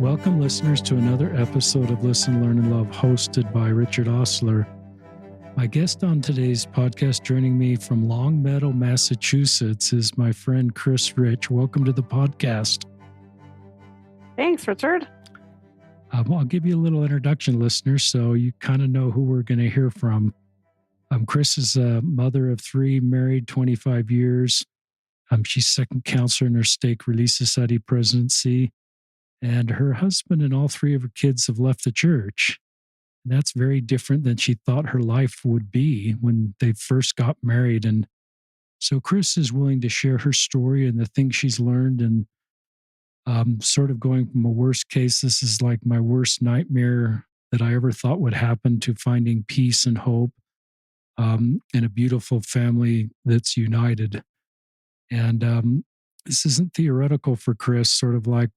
Welcome, listeners, to another episode of Listen, Learn, and Love, hosted by Richard Osler. My guest on today's podcast, joining me from Longmeadow, Massachusetts, is my friend Chris Rich. Welcome to the podcast. Thanks, Richard. I'll give you a little introduction, listeners, so you kind of know who we're going to hear from. Chris is a mother of three, married 25 years. She's second counselor in her stake Relief Society presidency. And her husband and all three of her kids have left the church. And that's very different than she thought her life would be when they first got married. And so Chris is willing to share her story and the things she's learned, and sort of going from a worst case, this is like my worst nightmare that I ever thought would happen, to finding peace and hope and a beautiful family that's united. And this isn't theoretical for Chris, sort of like,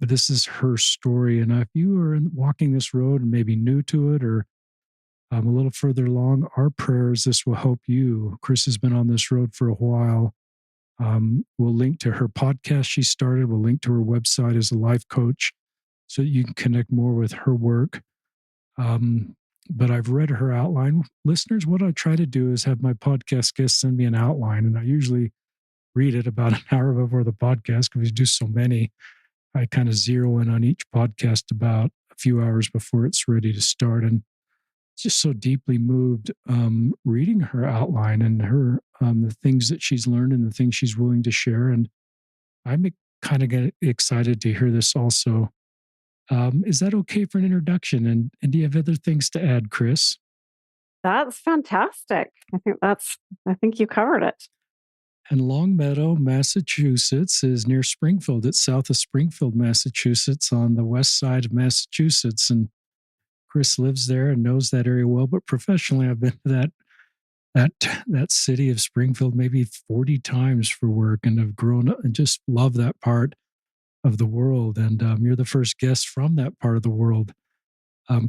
this is her story. And if you are walking this road and maybe new to it, or a little further along, our prayers, this will help you. Chris has been on this road for a while. We'll link to her podcast she started. We'll link to her website as a life coach so that you can connect more with her work. But I've read her outline. Listeners, what I try to do is have my podcast guests send me an outline, and I usually read it about an hour before the podcast, because we do so many. I kind of zero in on each podcast about a few hours before it's ready to start. And just so deeply moved reading her outline and her the things that she's learned and the things she's willing to share. And I'm kind of get excited to hear this also. Is that okay for an introduction? And do you have other things to add, Chris? That's fantastic. I think you covered it. And Longmeadow, Massachusetts is near Springfield. It's south of Springfield, Massachusetts, on the west side of Massachusetts. And Chris lives there and knows that area well. But professionally, I've been to that city of Springfield maybe 40 times for work, and have grown up and just love that part of the world. And you're the first guest from that part of the world.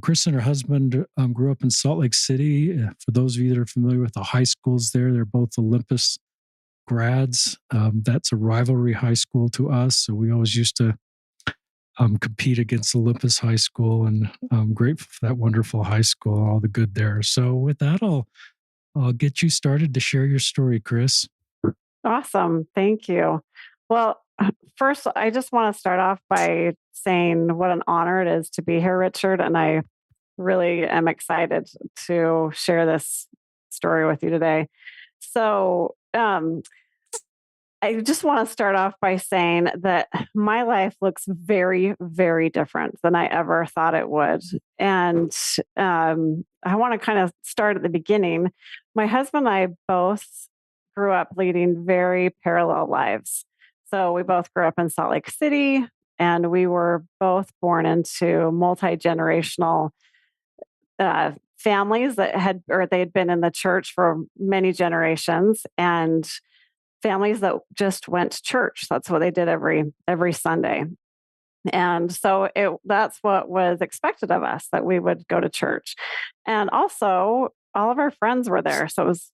Chris and her husband grew up in Salt Lake City. For those of you that are familiar with the high schools there, they're both Olympus grads. That's a rivalry high school to us. So we always used to compete against Olympus High School, and I'm grateful for that wonderful high school and all the good there. So with that, I'll get you started to share your story, Chris. Awesome. Thank you. Well, first, I just want to start off by saying what an honor it is to be here, Richard. And I really am excited to share this story with you today. So, I just want to start off by saying that my life looks very, very different than I ever thought it would. And I want to kind of start at the beginning. My husband and I both grew up leading very parallel lives. So we both grew up in Salt Lake City, and we were both born into multi-generational families that had been in the church for many generations, and families that just went to church. That's what they did every Sunday. And so that's what was expected of us, that we would go to church. And also, all of our friends were there. So it was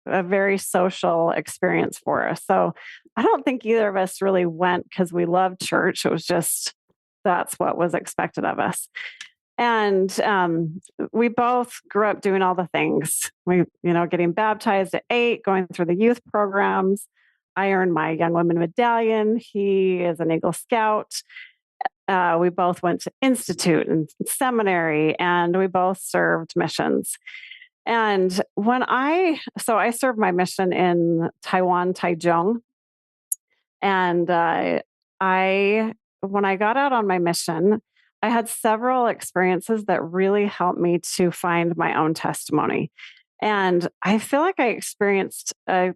a very social experience for us. So I don't think either of us really went because we loved church. It was just, that's what was expected of us. And we both grew up doing all the things. We, getting baptized at 8, going through the youth programs. I earned my Young Women Medallion. He is an Eagle Scout. We both went to institute and seminary, and we both served missions. And I served my mission in Taiwan, Taichung. And when I got out on my mission, I had several experiences that really helped me to find my own testimony. And I feel like I experienced a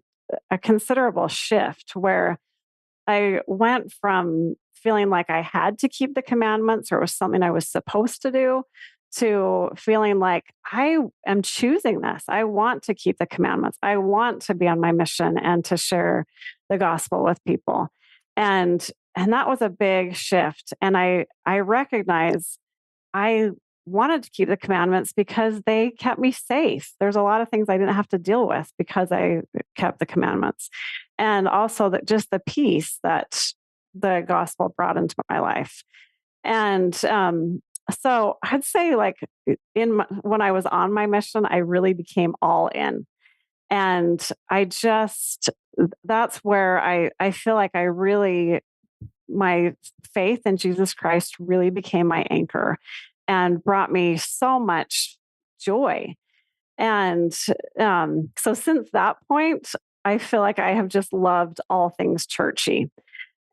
considerable shift where I went from feeling like I had to keep the commandments, or it was something I was supposed to do, to feeling like I am choosing this. I want to keep the commandments. I want to be on my mission and to share the gospel with people. And that was a big shift. And I recognize I wanted to keep the commandments because they kept me safe. There's a lot of things I didn't have to deal with because I kept the commandments. And also that just the peace that the gospel brought into my life. And so I'd say, like, when I was on my mission, I really became all in. And I just, that's where I feel like I really, my faith in Jesus Christ really became my anchor and brought me so much joy. And so since that point, I feel like I have just loved all things churchy.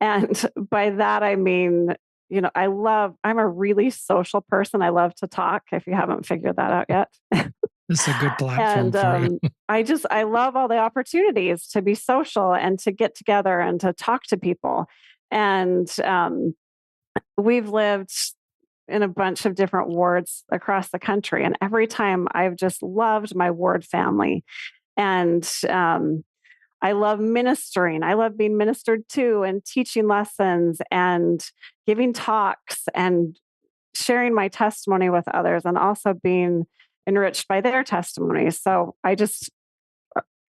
And by that, I mean, I'm a really social person. I love to talk, if you haven't figured that out yet. This is a good platform And for you. I love all the opportunities to be social and to get together and to talk to people. And we've lived in a bunch of different wards across the country. And every time I've just loved my ward family. And I love ministering. I love being ministered to and teaching lessons and giving talks and sharing my testimony with others and also being enriched by their testimonies. So I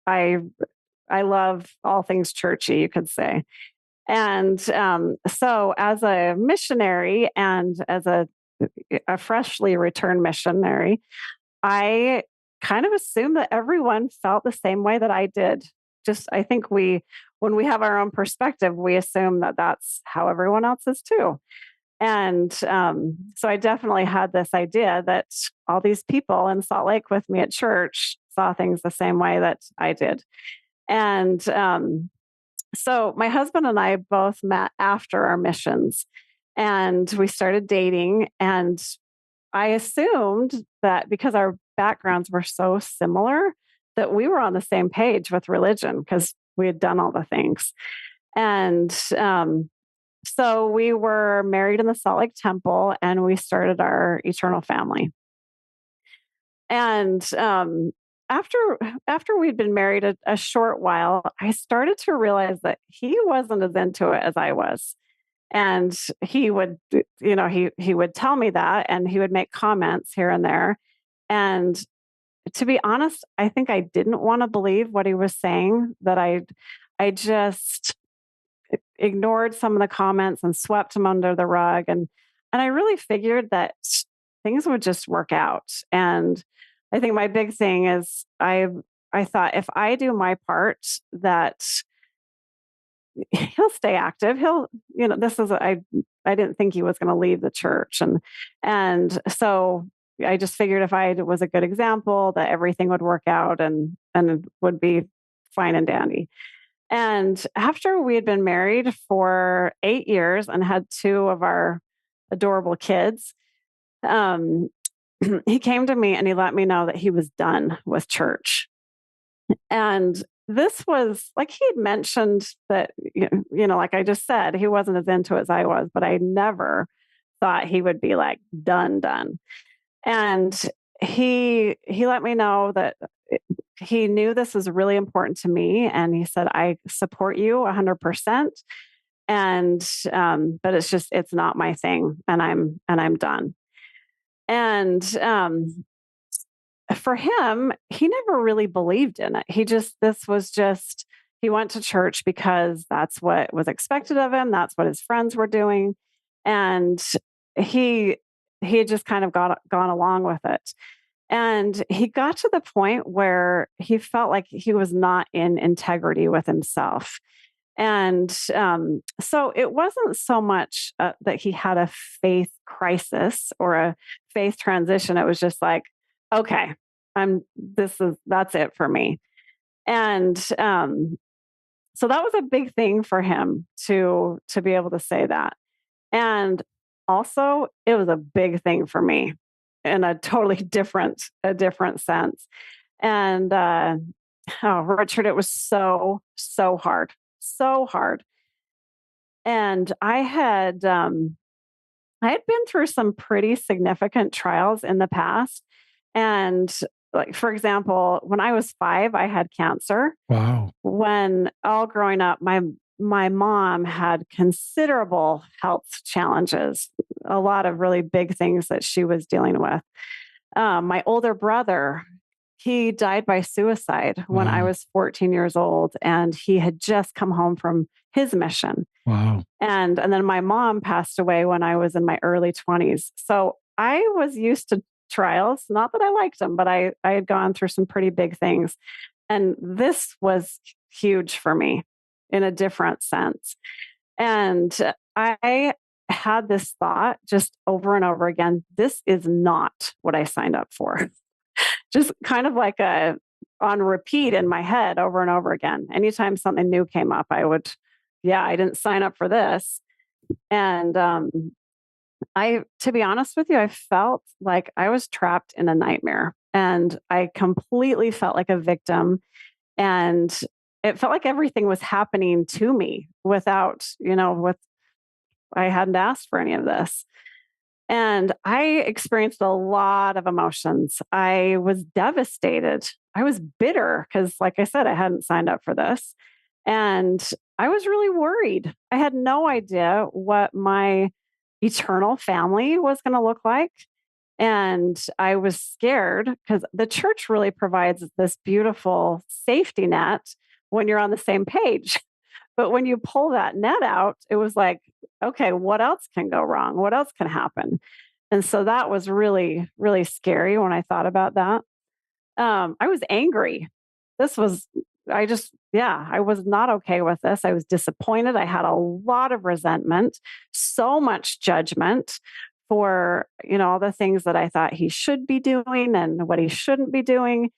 I love all things churchy, you could say. And so as a missionary and as a freshly returned missionary, I kind of assumed that everyone felt the same way that I did. Just, I think when we have our own perspective, we assume that that's how everyone else is too. And so I definitely had this idea that all these people in Salt Lake with me at church saw things the same way that I did. And so my husband and I both met after our missions and we started dating. And I assumed that because our backgrounds were so similar, that we were on the same page with religion because we had done all the things. And so we were married in the Salt Lake Temple and we started our eternal family. And after after we'd been married a short while, I started to realize that he wasn't as into it as I was. And he would, he would tell me that, and he would make comments here and there. And to be honest, I think I didn't want to believe what he was saying. I just ignored some of the comments and swept them under the rug. And I really figured that things would just work out. And I think my big thing is I thought if I do my part, that he'll stay active. I didn't think he was going to leave the church. And so I just figured if I was a good example, that everything would work out and it would be fine and dandy. And after we had been married for 8 years and had two of our adorable kids, um, he came to me and he let me know that he was done with church. And this was like he had mentioned that, like I just said, he wasn't as into it as I was, but I never thought he would be like done, done. And he let me know that he knew this was really important to me. And he said, I support you 100%. And, but it's not my thing. And I'm done. And, for him, he never really believed in it. He went to church because that's what was expected of him. That's what his friends were doing. And he, he had just kind of gone along with it. And he got to the point where he felt like he was not in integrity with himself. And so it wasn't so much that he had a faith crisis or a faith transition. It was just like, okay, that's it for me. And so that was a big thing for him to be able to say that. And also, it was a big thing for me in a totally different sense. And Richard, it was so hard, so hard. And I had been through some pretty significant trials in the past. And like, for example, when I was 5, I had cancer. Wow. When all growing up, my mom had considerable health challenges, a lot of really big things that she was dealing with. My older brother, he died by suicide when I was 14 years old, and he had just come home from his mission. Wow. And then my mom passed away when I was in my early 20s. So I was used to trials, not that I liked them, but I had gone through some pretty big things. And this was huge for me in a different sense. And I had this thought just over and over again, this is not what I signed up for. Just kind of like a on repeat in my head over and over again. Anytime something new came up, I would, yeah, I didn't sign up for this. And to be honest with you, I felt like I was trapped in a nightmare, and I completely felt like a victim. And it felt like everything was happening to me without, I hadn't asked for any of this. And I experienced a lot of emotions. I was devastated. I was bitter because, like I said, I hadn't signed up for this. And I was really worried. I had no idea what my eternal family was going to look like. And I was scared because the church really provides this beautiful safety net when you're on the same page. But when you pull that net out, it was like, okay, what else can go wrong? What else can happen? And so that was really, really scary when I thought about that. I was angry. This was, yeah, I was not okay with this. I was disappointed. I had a lot of resentment, so much judgment for, all the things that I thought he should be doing and what he shouldn't be doing,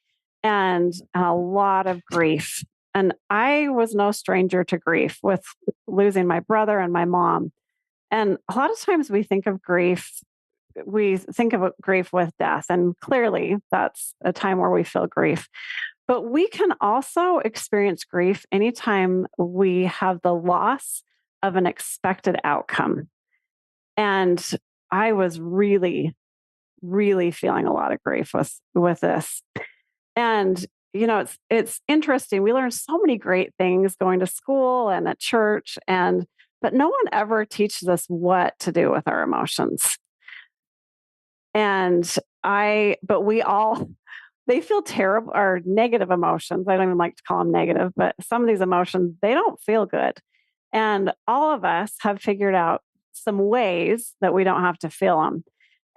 and a lot of grief. And I was no stranger to grief with losing my brother and my mom. And a lot of times we think of grief with death, and clearly that's a time where we feel grief. But we can also experience grief anytime we have the loss of an expected outcome. And I was really, really feeling a lot of grief with this. And it's interesting. We learn so many great things going to school and at church, but no one ever teaches us what to do with our emotions. And but we all, they feel terrible, or negative emotions. I don't even like to call them negative, but some of these emotions, they don't feel good. And all of us have figured out some ways that we don't have to feel them.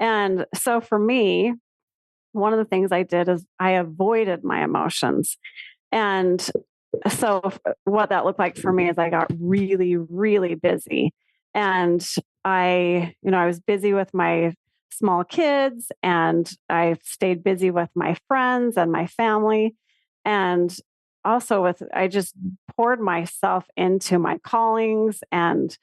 And so for me, one of the things I did is I avoided my emotions. And so what that looked like for me is I got really, really busy. And I was busy with my small kids, and I stayed busy with my friends and my family. And also I just poured myself into my callings and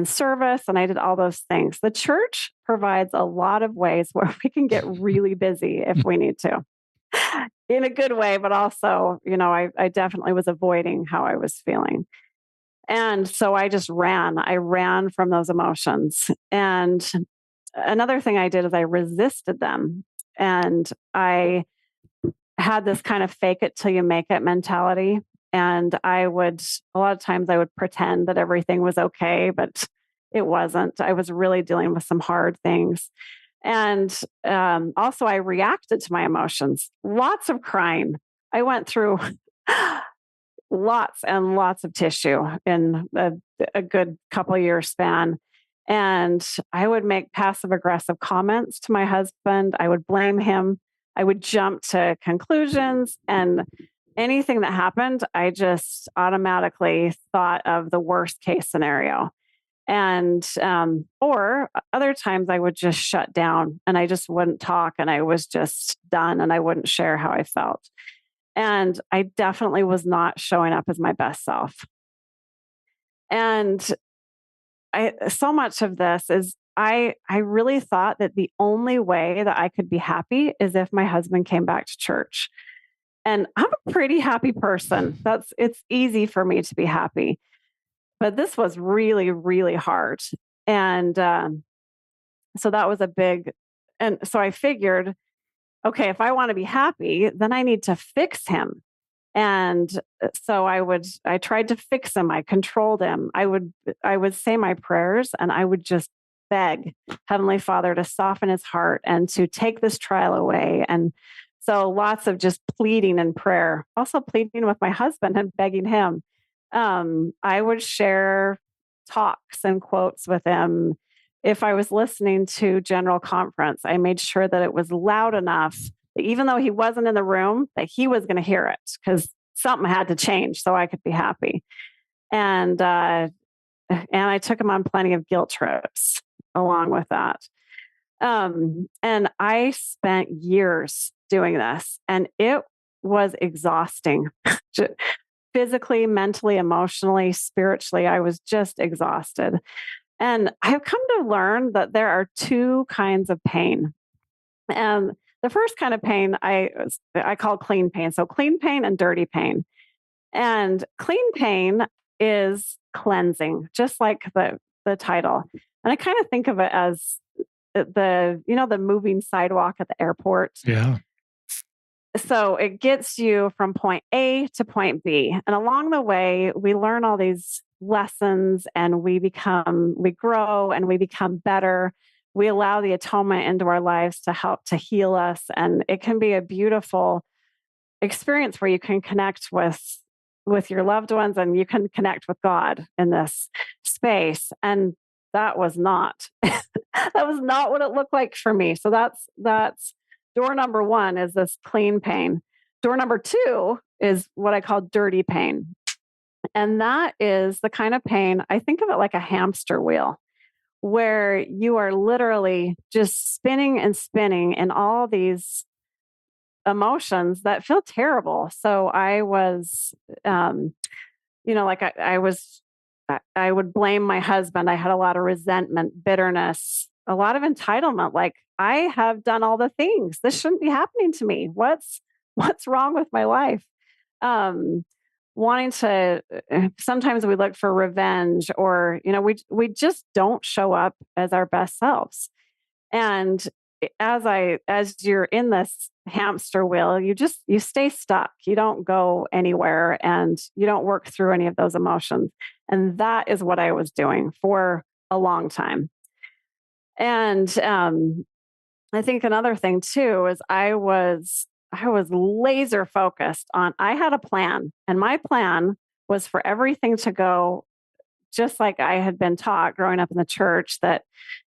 service, and I did all those things. The church provides a lot of ways where we can get really busy if we need to, in a good way, but also, I definitely was avoiding how I was feeling. And so I just ran. I ran from those emotions. And another thing I did is I resisted them. And I had this kind of fake it till you make it mentality. And a lot of times I would pretend that everything was okay, but it wasn't. I was really dealing with some hard things. And also, I reacted to my emotions. Lots of crying. I went through lots and lots of tissue in a good couple of year span. And I would make passive aggressive comments to my husband. I would blame him. I would jump to conclusions, and anything that happened, I just automatically thought of the worst case scenario. And or other times I would just shut down and I just wouldn't talk, and I was just done, and I wouldn't share how I felt. And I definitely was not showing up as my best self. And so much of this is I really thought that the only way that I could be happy is if my husband came back to church. And I'm a pretty happy person. It's easy for me to be happy. But this was really, really hard. And so that was and so I figured, okay, if I want to be happy, then I need to fix him. And so I tried to fix him. I controlled him. I would say my prayers, and I would just beg Heavenly Father to soften his heart and to take this trial away. And so lots of just pleading and prayer, also pleading with my husband and begging him. I would talks and quotes with him. If I was listening to general conference, I made sure that it was loud enough that even though he wasn't in the room, that he was going to hear it, because something had to change so I could be happy. And I took him on plenty of guilt trips along with that. And I spent years doing this, and it was exhausting. Physically, mentally, emotionally, spiritually, I was just exhausted. And I've come to learn that there are two kinds of pain. And the first kind of pain I call clean pain. So clean pain and dirty pain. And clean pain is cleansing, just like the title. And I kind of think of it as the moving sidewalk at the airport. Yeah. So it gets you from point A to point B. And along the way, we learn all these lessons, and we grow and we become better. We allow the atonement into our lives to help to heal us. And it can be a beautiful experience where you can connect with your loved ones, and you can connect with God in this space. And that was not that was not what it looked like for me. So that's door number one, is this clean pain. Door number two is what I call dirty pain. And that is the kind of pain, I think of it like a hamster wheel, where you are literally just spinning and spinning in all these emotions that feel terrible. So I was, like I would blame my husband. I had a lot of resentment, bitterness, a lot of entitlement. Like, I have done all the things. This shouldn't be happening to me. What's wrong with my life? Wanting to, sometimes we look for revenge, or, we just don't show up as our best selves. And as you're in this hamster wheel, you stay stuck. You don't go anywhere, and you don't work through any of those emotions. And that is what I was doing for a long time. And I think another thing too is I was laser focused on, I had a plan, and my plan was for everything to go just like I had been taught growing up in the church, that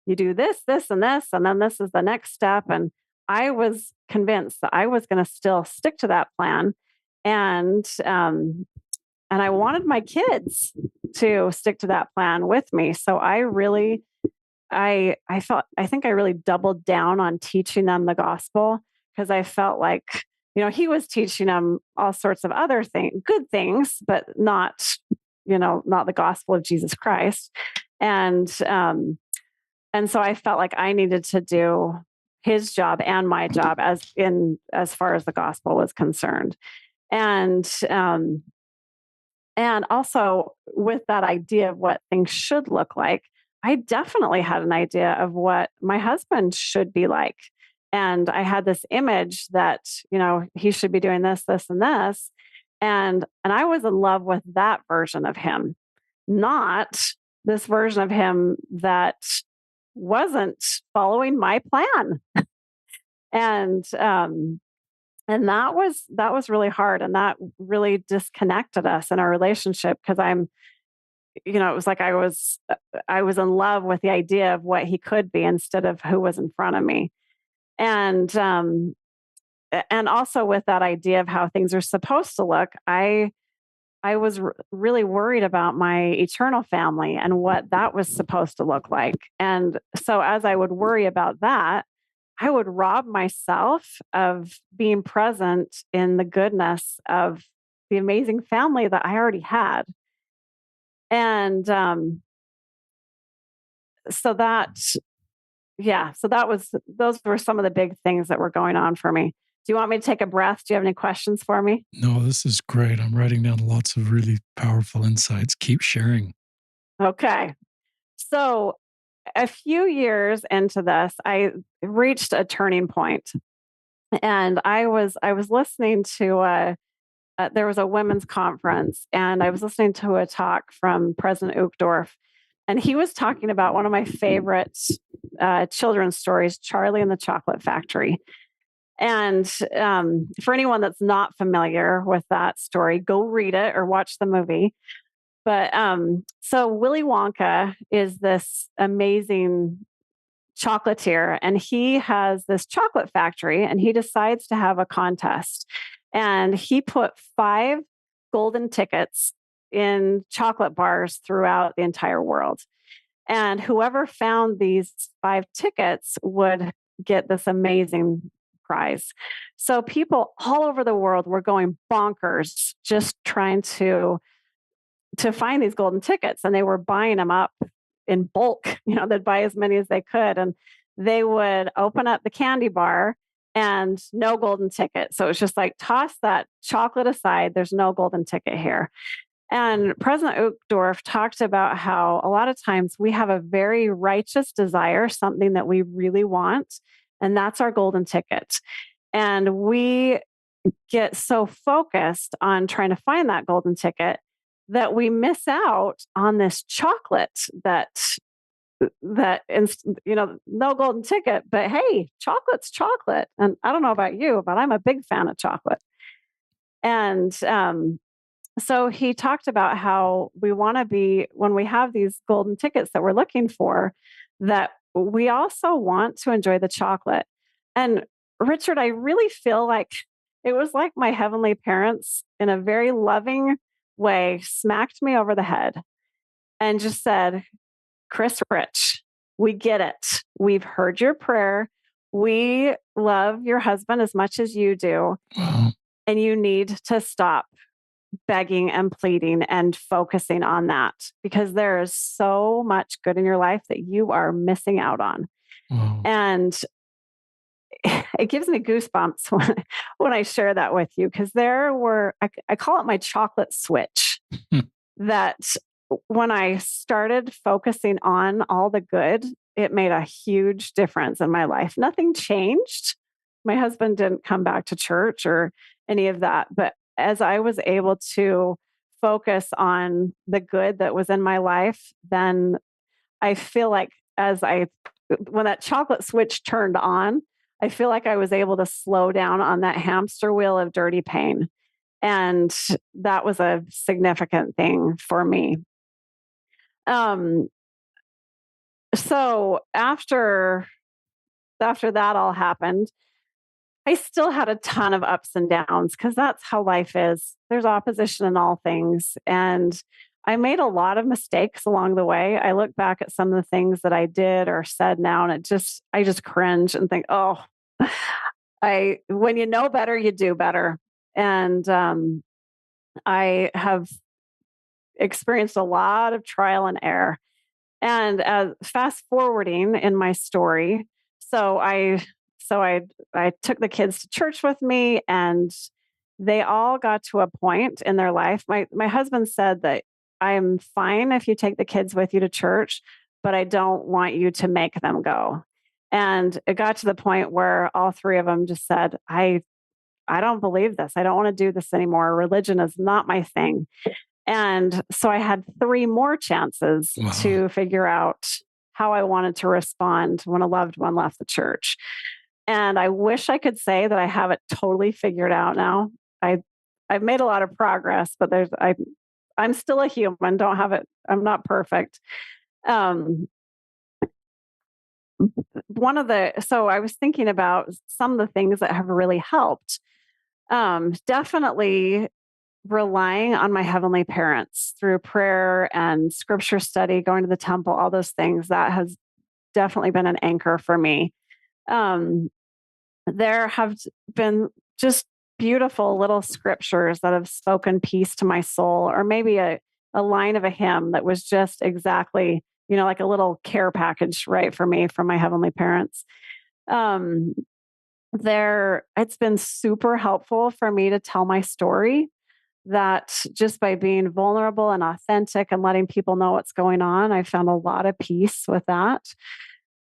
you do this, this, and this, and then this is the next step. And I was convinced that I was going to still stick to that plan. And I wanted my kids to stick to that plan with me. So I think I really doubled down on teaching them the gospel, because I felt like, he was teaching them all sorts of other things, good things, but not the gospel of Jesus Christ. And so I felt like I needed to do his job and my job as far as the gospel was concerned. And also with that idea of what things should look like, I definitely had an idea of what my husband should be like. And I had this image that, he should be doing this, this, and this. And I was in love with that version of him, not this version of him that wasn't following my plan. And that was really hard. And that really disconnected us in our relationship, because it was like I was in love with the idea of what he could be instead of who was in front of me. And also with that idea of how things are supposed to look, I was really worried about my eternal family and what that was supposed to look like. And so as I would worry about that, I would rob myself of being present in the goodness of the amazing family that I already had. And those were some of the big things that were going on for me. Do you want me to take a breath? Do you have any questions for me? No, this is great. I'm writing down lots of really powerful insights. Keep sharing. Okay. So a few years into this, I reached a turning point, and I was listening to there was a women's conference, and I was listening to a talk from President Uchtdorf, and he was talking about one of my favorite children's stories, Charlie and the Chocolate Factory. And for anyone that's not familiar with that story, go read it or watch the movie. But so Willy Wonka is this amazing chocolatier, and he has this chocolate factory, and he decides to have a contest. And he put 5 golden tickets in chocolate bars throughout the entire world. And whoever found these 5 tickets would get this amazing prize. So people all over the world were going bonkers just trying to find these golden tickets, and they were buying them up in bulk. They'd buy as many as they could, and they would open up the candy bar and no golden ticket. So it's just like, toss that chocolate aside. There's no golden ticket here. And President Uchtdorf talked about how a lot of times we have a very righteous desire, something that we really want, and that's our golden ticket. And we get so focused on trying to find that golden ticket that we miss out on this chocolate that no golden ticket, but hey, chocolate's chocolate. And I don't know about you, but I'm a big fan of chocolate. And so he talked about how we want to be, when we have these golden tickets that we're looking for, that we also want to enjoy the chocolate. And Richard, I really feel like it was like my heavenly parents, in a very loving way, smacked me over the head and just said, Chris Rich, we get it. We've heard your prayer. We love your husband as much as you do. Wow. And you need to stop begging and pleading and focusing on that, because there is so much good in your life that you are missing out on. Wow. And it gives me goosebumps when I share that with you, because I call it my chocolate switch, that when I started focusing on all the good, it made a huge difference in my life. Nothing changed. My husband didn't come back to church or any of that. But as I was able to focus on the good that was in my life, then I feel like when that chocolate switch turned on, I feel like I was able to slow down on that hamster wheel of dirty pain. And that was a significant thing for me. So after that all happened, I still had a ton of ups and downs, because that's how life is. There's opposition in all things. And I made a lot of mistakes along the way. I look back at some of the things that I did or said now, and I just cringe and think, oh, when you know better, you do better. And I have experienced a lot of trial and error. And fast forwarding in my story, so I took the kids to church with me, and they all got to a point in their life. My husband said that I'm fine if you take the kids with you to church, but I don't want you to make them go. And it got to the point where all 3 of them just said, I don't believe this. I don't want to do this anymore. Religion is not my thing. And so I had 3 more chances to figure out how I wanted to respond when a loved one left the church. And I wish I could say that I have it totally figured out now. I've made a lot of progress, but I'm still a human. Don't have it. I'm not perfect. So I was thinking about some of the things that have really helped. Definitely relying on my heavenly parents through prayer and scripture study, going to the temple, all those things, that has definitely been an anchor for me. There have been just beautiful little scriptures that have spoken peace to my soul, or maybe a line of a hymn that was just exactly, like a little care package, right, for me from my heavenly parents. It's been super helpful for me to tell my story, that just by being vulnerable and authentic and letting people know what's going on, I found a lot of peace with that.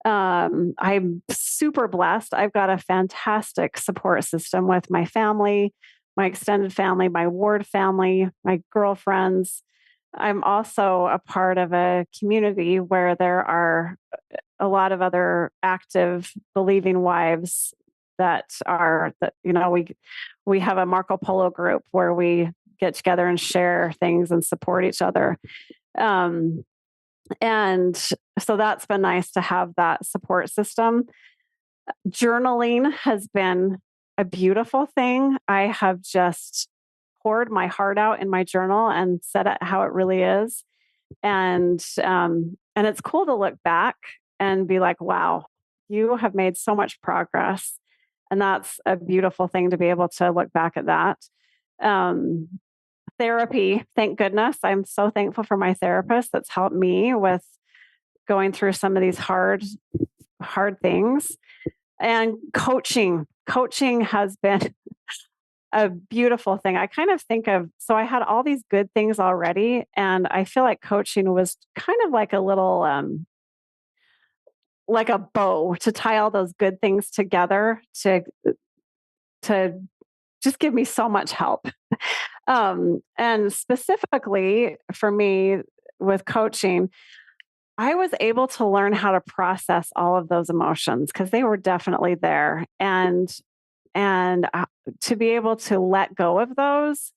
I'm super blessed. I've got a fantastic support system with my family, my extended family, my ward family, my girlfriends. I'm also a part of a community where there are a lot of other active believing wives we have a Marco Polo group where we get together and share things and support each other. Um, and so that's been nice to have that support system. Journaling has been a beautiful thing. I have just poured my heart out in my journal and said it how it really is. And it's cool to look back and be like, wow, you have made so much progress. And that's a beautiful thing to be able to look back at that. Um, Therapy, thank goodness. I'm so thankful for my therapist that's helped me with going through some of these hard things. And coaching has been a beautiful thing. I kind of think of, so I had all these good things already, and I feel like coaching was kind of like a little, like a bow to tie all those good things together to just give me so much help. And specifically for me with coaching, I was able to learn how to process all of those emotions because they were definitely there, and to be able to let go of those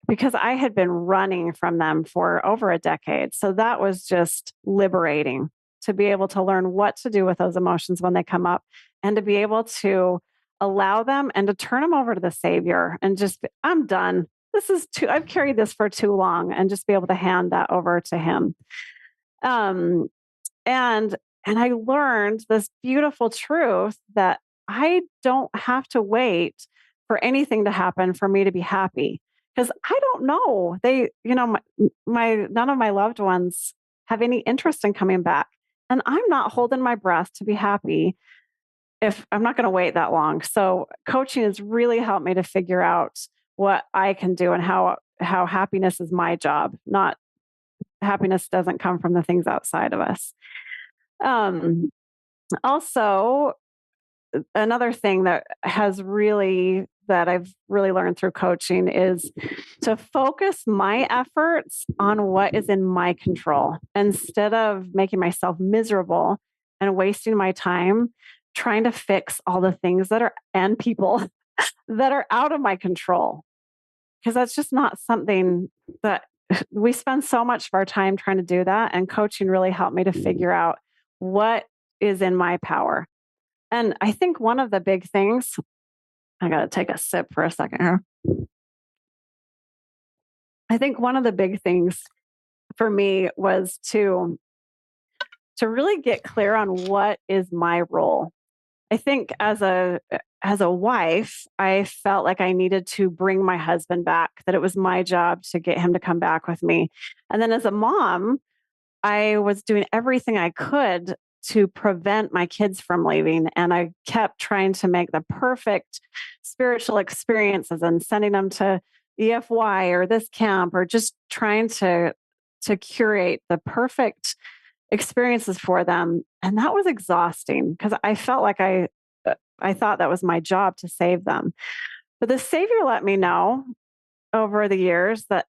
because I had been running from them for over a decade. So that was just liberating to be able to learn what to do with those emotions when they come up and to be able to allow them and to turn them over to the Savior and just, I'm done. I've carried this for too long, and just be able to hand that over to Him. Um, and and I learned this beautiful truth that I don't have to wait for anything to happen for me to be happy, because I don't know. My none of my loved ones have any interest in coming back, and I'm not holding my breath to be happy if I'm not going to wait that long. So coaching has really helped me to figure out what I can do and how happiness is my job, not happiness doesn't come from the things outside of us. Also, another thing that I've really learned through coaching is to focus my efforts on what is in my control instead of making myself miserable and wasting my time trying to fix all the things and people that are out of my control. Because that's just not something that we spend so much of our time trying to do that. And coaching really helped me to figure out what is in my power. And I think one of the big things, I got to take a sip for a second here. I think one of the big things for me was to really get clear on what is my role. I think as a wife, I felt like I needed to bring my husband back, that it was my job to get him to come back with me. And then as a mom, I was doing everything I could to prevent my kids from leaving. And I kept trying to make the perfect spiritual experiences and sending them to EFY or this camp, or just trying to curate the perfect experiences for them. And that was exhausting because I felt like I thought that was my job to save them. But the Savior let me know over the years that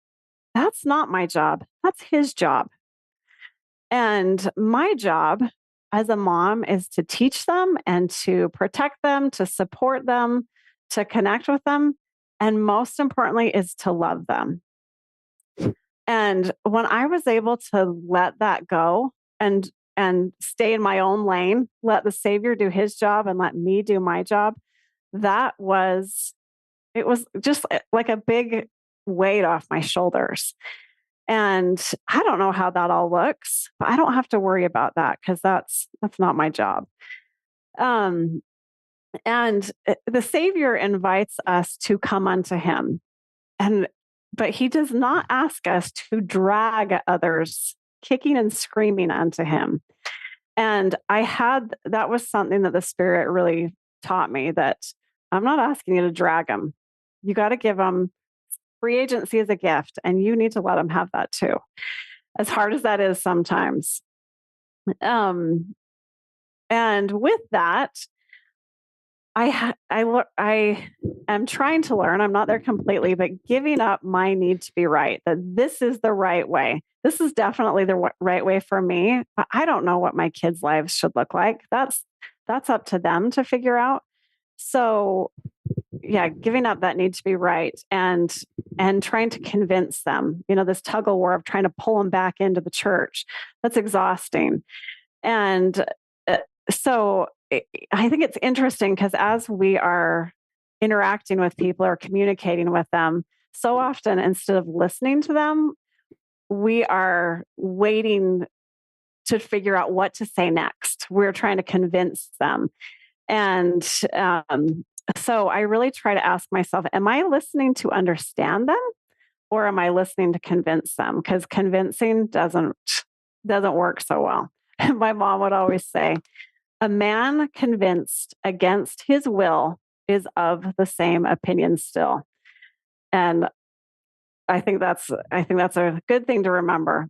that's not my job. That's His job. And my job as a mom is to teach them and to protect them, to support them, to connect with them, and most importantly is to love them. And when I was able to let that go and stay in my own lane, let the Savior do His job and let me do my job, it was just like a big weight off my shoulders. And I don't know how that all looks, but I don't have to worry about that because that's not my job. And the Savior invites us to come unto Him, but He does not ask us to drag others kicking and screaming unto Him. And that was something that the Spirit really taught me, that I'm not asking you to drag them. You got to give them free agency as a gift, and you need to let them have that too, as hard as that is sometimes. And with that, I am trying to learn. I'm not there completely, but giving up my need to be right, that this is the right way. This is definitely the right way for me, but I don't know what my kids' lives should look like. That's up to them to figure out. So giving up that need to be right and trying to convince them, this tug of war of trying to pull them back into the church. That's exhausting. And so I think it's interesting because as we are interacting with people or communicating with them, so often instead of listening to them, we are waiting to figure out what to say next. We're trying to convince them. And so I really try to ask myself, am I listening to understand them or am I listening to convince them? Because convincing doesn't work so well. My mom would always say, a man convinced against his will is of the same opinion still. And I think that's a good thing to remember.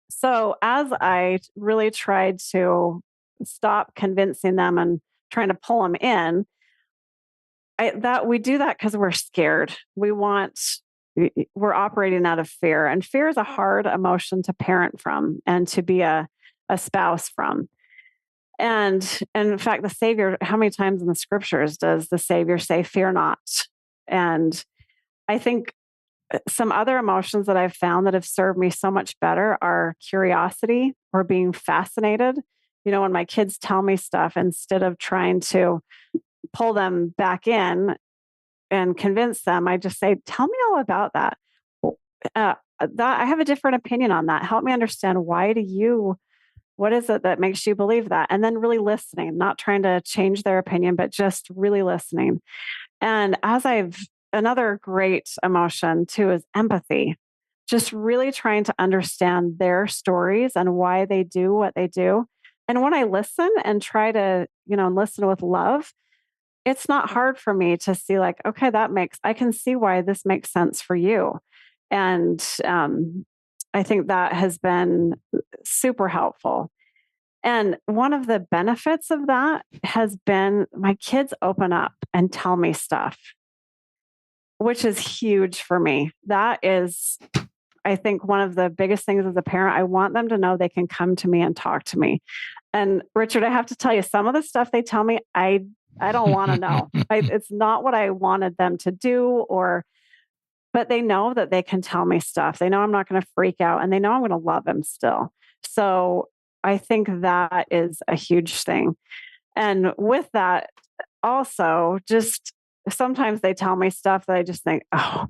So as I really tried to stop convincing them and trying to pull them in, we do that because we're scared. We're operating out of fear, and fear is a hard emotion to parent from and to be a spouse from. And in fact, the Savior, how many times in the scriptures does the Savior say, "Fear not"? And I think some other emotions that I've found that have served me so much better are curiosity or being fascinated. When my kids tell me stuff, instead of trying to pull them back in and convince them, I just say, "Tell me all about that. That I have a different opinion on that. Help me understand what is it that makes you believe that?" And then really listening, not trying to change their opinion, but just really listening. And another great emotion too is empathy, just really trying to understand their stories and why they do what they do. And when I listen and try to, listen with love, it's not hard for me to see like, okay, I can see why this makes sense for you. And I think that has been super helpful. And one of the benefits of that has been my kids open up and tell me stuff, which is huge for me. That is, I think, one of the biggest things as a parent. I want them to know they can come to me and talk to me. And Richard, I have to tell you, some of the stuff they tell me, I don't want to know. It's not what I wanted them to do, but they know that they can tell me stuff. They know I'm not going to freak out, and they know I'm going to love them still. So I think that is a huge thing. And with that, also, just sometimes they tell me stuff that I just think, oh,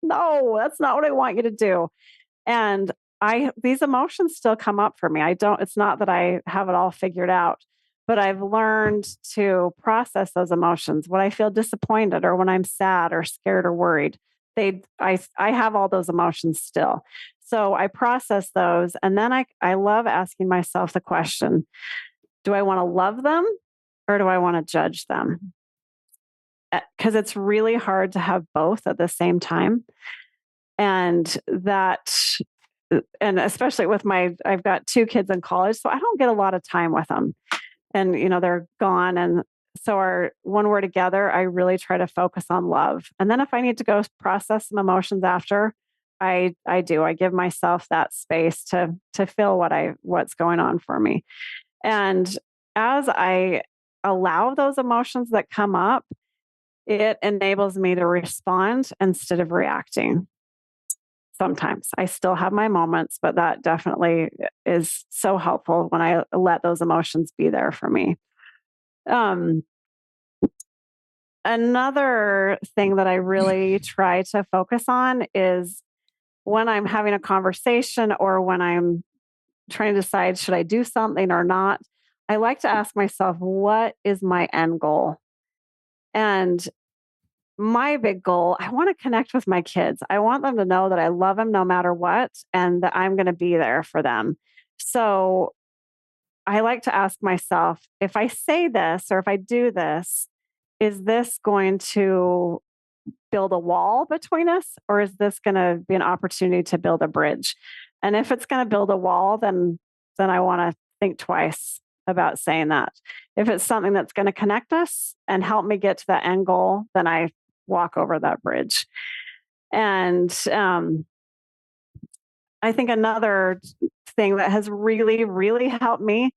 no, that's not what I want you to do. And these emotions still come up for me. It's not that I have it all figured out, but I've learned to process those emotions. When I feel disappointed or when I'm sad or scared or worried, I have all those emotions still. So I process those. And then I love asking myself the question, do I want to love them or do I want to judge them? Because it's really hard to have both at the same time. And especially with I've got 2 kids in college, so I don't get a lot of time with them. And, they're gone. And so when we're together, I really try to focus on love. And then if I need to go process some emotions after, I do. I give myself that space to feel what's going on for me. And as I allow those emotions that come up, it enables me to respond instead of reacting. Sometimes I still have my moments, but that definitely is so helpful when I let those emotions be there for me. Another thing that I really try to focus on is when I'm having a conversation or when I'm trying to decide, should I do something or not? I like to ask myself, what is my end goal? And my big goal, I want to connect with my kids. I want them to know that I love them no matter what and that I'm going to be there for them. So I like to ask myself, if I say this or if I do this, is this going to build a wall between us or is this going to be an opportunity to build a bridge? And if it's going to build a wall, then I want to think twice about saying that. If it's something that's going to connect us and help me get to that end goal, then I walk over that bridge. And I think another thing that has really, really helped me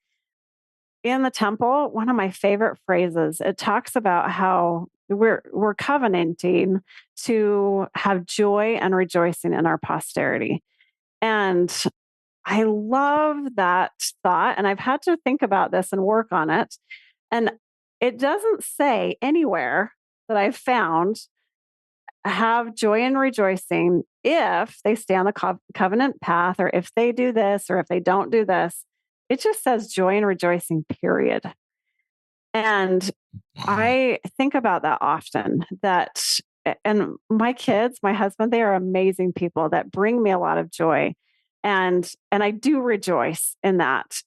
in the temple, one of my favorite phrases, it talks about how we're covenanting to have joy and rejoicing in our posterity. And I love that thought. And I've had to think about this and work on it. And it doesn't say anywhere that I've found have joy and rejoicing if they stay on the covenant path, or if they do this, or if they don't do this. It just says joy and rejoicing, period. And I think about that often, that, and my kids, my husband, they are amazing people that bring me a lot of joy. And I do rejoice in that.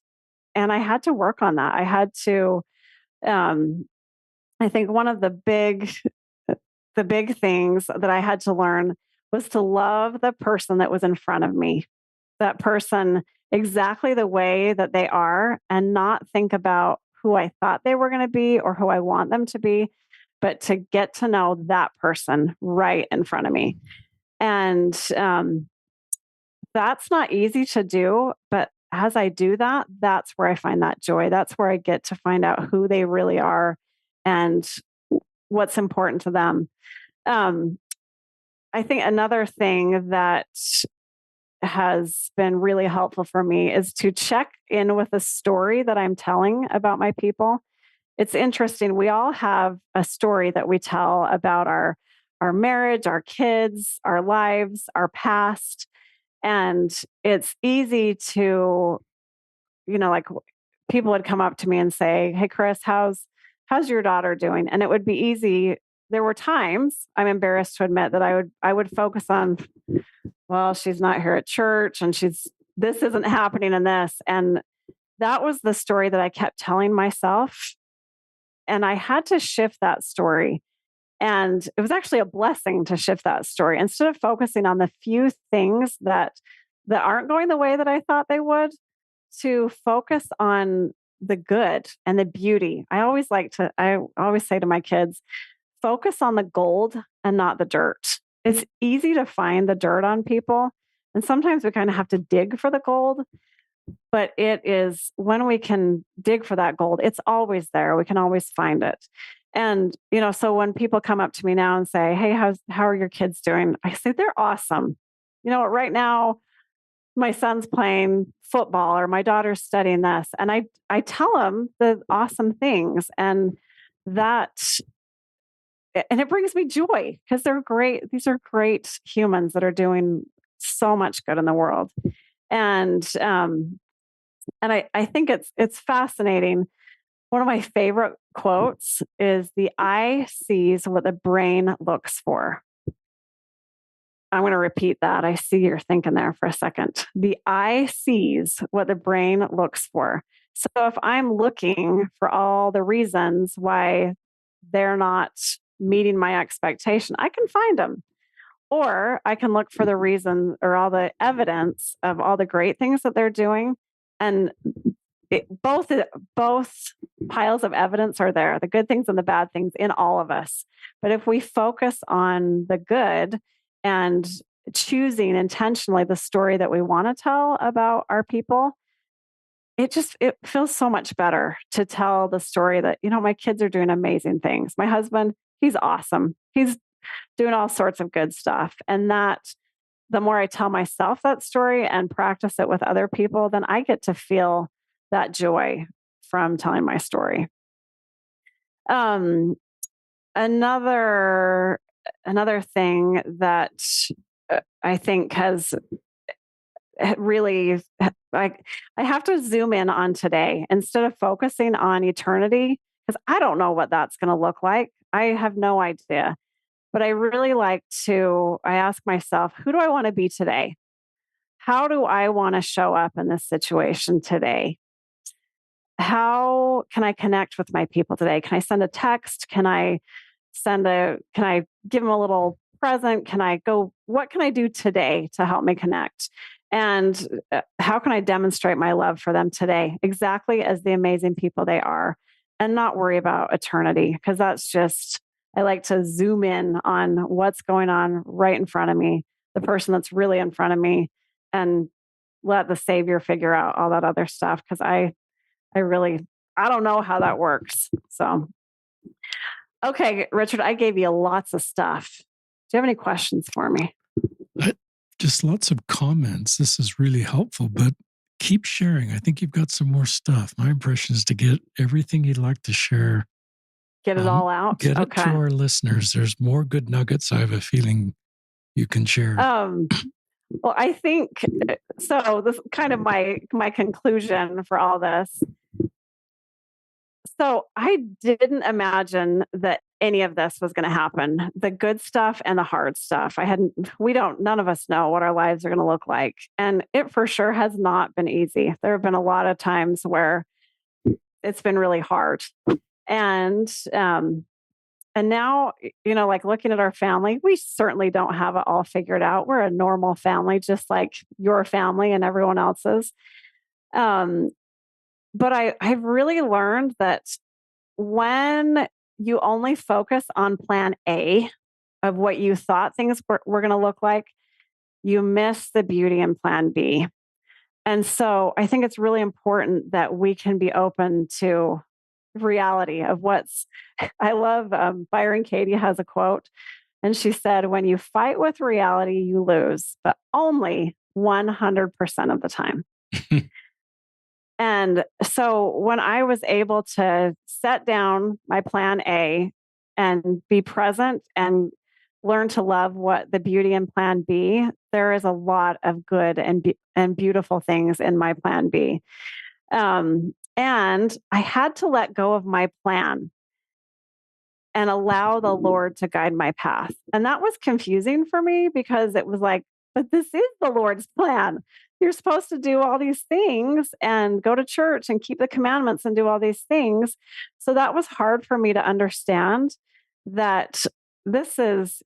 And I had to work on that. I had to, um, I think one of the big things that I had to learn was to love the person that was in front of me, that person exactly the way that they are, and not think about who I thought they were going to be or who I want them to be, but to get to know that person right in front of me. And that's not easy to do, but as I do that, that's where I find that joy. That's where I get to find out who they really are and what's important to them. Um, I think another thing that has been really helpful for me is to check in with a story that I'm telling about my people. It's interesting. We all have a story that we tell about our marriage, our kids, our lives, our past. And it's easy to, like, people would come up to me and say, "Hey, Chris, how's your daughter doing?" And it would be easy. There were times, I'm embarrassed to admit, that I would focus on, well, she's not here at church, and this isn't happening in this. And that was the story that I kept telling myself. And I had to shift that story. And it was actually a blessing to shift that story. Instead of focusing on the few things that aren't going the way that I thought they would, to focus on the good and the beauty. I always say to my kids, focus on the gold and not the dirt. It's easy to find the dirt on people. And sometimes we kind of have to dig for the gold, but it is when we can dig for that gold, it's always there. We can always find it. And, so when people come up to me now and say, "Hey, how are your kids doing?" I say, "They're awesome. Right now, my son's playing football, or my daughter's studying this." And I tell them the awesome things, that and it brings me joy, because they're great. These are great humans that are doing so much good in the world. And I think it's fascinating. One of my favorite quotes is, "The eye sees what the brain looks for." I'm going to repeat that. I see you're thinking there for a second. The eye sees what the brain looks for. So if I'm looking for all the reasons why they're not meeting my expectation, I can find them. Or I can look for the reason, or all the evidence of all the great things that they're doing. And both piles of evidence are there, the good things and the bad things in all of us. But if we focus on the good and choosing intentionally the story that we want to tell about our people, it feels so much better to tell the story that, my kids are doing amazing things. My husband, he's awesome. He's doing all sorts of good stuff. And that, the more I tell myself that story and practice it with other people, then I get to feel that joy from telling my story. Um, another another thing that I think has really, like, I have to zoom in on today instead of focusing on eternity, because I don't know what that's going to look like. I have no idea. But I really I ask myself, who do I want to be today? How do I want to show up in this situation today? How can I connect with my people today? Can I send a text? Can I give them a little present? What can I do today to help me connect? And how can I demonstrate my love for them today, exactly as the amazing people they are, and not worry about eternity? Because I like to zoom in on what's going on right in front of me, the person that's really in front of me, and let the Savior figure out all that other stuff. Because I don't know how that works. So Okay, Richard, I gave you lots of stuff. Do you have any questions for me? Just lots of comments. This is really helpful, but keep sharing. I think you've got some more stuff. My impression is to get everything you'd like to share. Get it all out? Get it to Okay. our listeners. There's more good nuggets I have a feeling you can share. Well, I think so. This is kind of my conclusion for all this. So I didn't imagine that any of this was going to happen. The good stuff and the hard stuff. None of us know what our lives are going to look like. And it for sure has not been easy. There have been a lot of times where it's been really hard. And now, like looking at our family, we certainly don't have it all figured out. We're a normal family, just like your family and everyone else's. Um, but I've really learned that when you only focus on plan A of what you thought things were going to look like, you miss the beauty in plan B. And so I think it's really important that we can be open to reality of I love Byron Katie has a quote, and she said, when you fight with reality, you lose, but only 100% of the time. And so when I was able to set down my plan A and be present and learn to love what the beauty in plan B, there is a lot of good and beautiful things in my plan B. And I had to let go of my plan and allow the Lord to guide my path. And that was confusing for me because it was like, but this is the Lord's plan. You're supposed to do all these things and go to church and keep the commandments and do all these things. So that was hard for me to understand that this is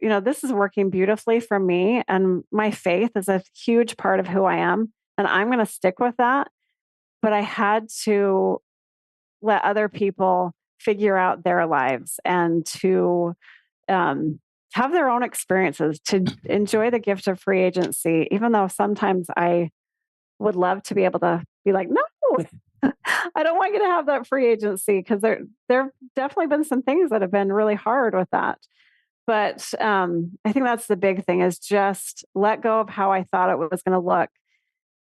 working beautifully for me. And my faith is a huge part of who I am. And I'm going to stick with that. But I had to let other people figure out their lives and to have their own experiences, to enjoy the gift of free agency, even though sometimes I would love to be able to be like, no, I don't want you to have that free agency, because there have definitely been some things that have been really hard with that. But I think that's the big thing, is just let go of how I thought it was going to look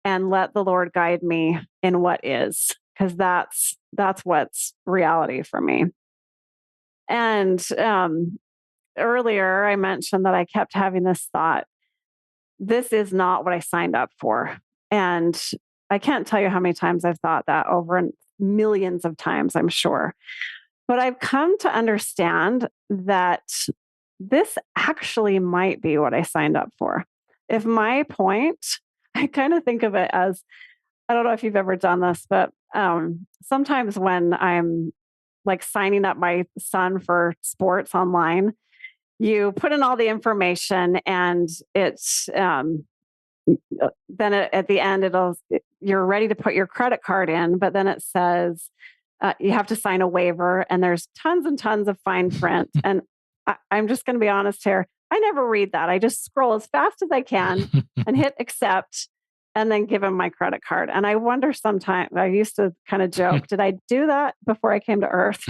and let the Lord guide me in what is, because that's what's reality for me. And earlier I mentioned that I kept having this thought, this is not what I signed up for. And I can't tell you how many times I've thought that over, and millions of times, I'm sure. But I've come to understand that this actually might be what I signed up for. If my point, I kind of think of it as, I don't know if you've ever done this, but sometimes when I'm like signing up my son for sports online, you put in all the information and it's then at the end you're ready to put your credit card in, but then it says you have to sign a waiver, and there's tons and tons of fine print. And I'm just going to be honest here, I never read that. I just scroll as fast as I can and hit accept, and then give him my credit card. And I wonder sometimes, I used to kind of joke, did I do that before I came to Earth?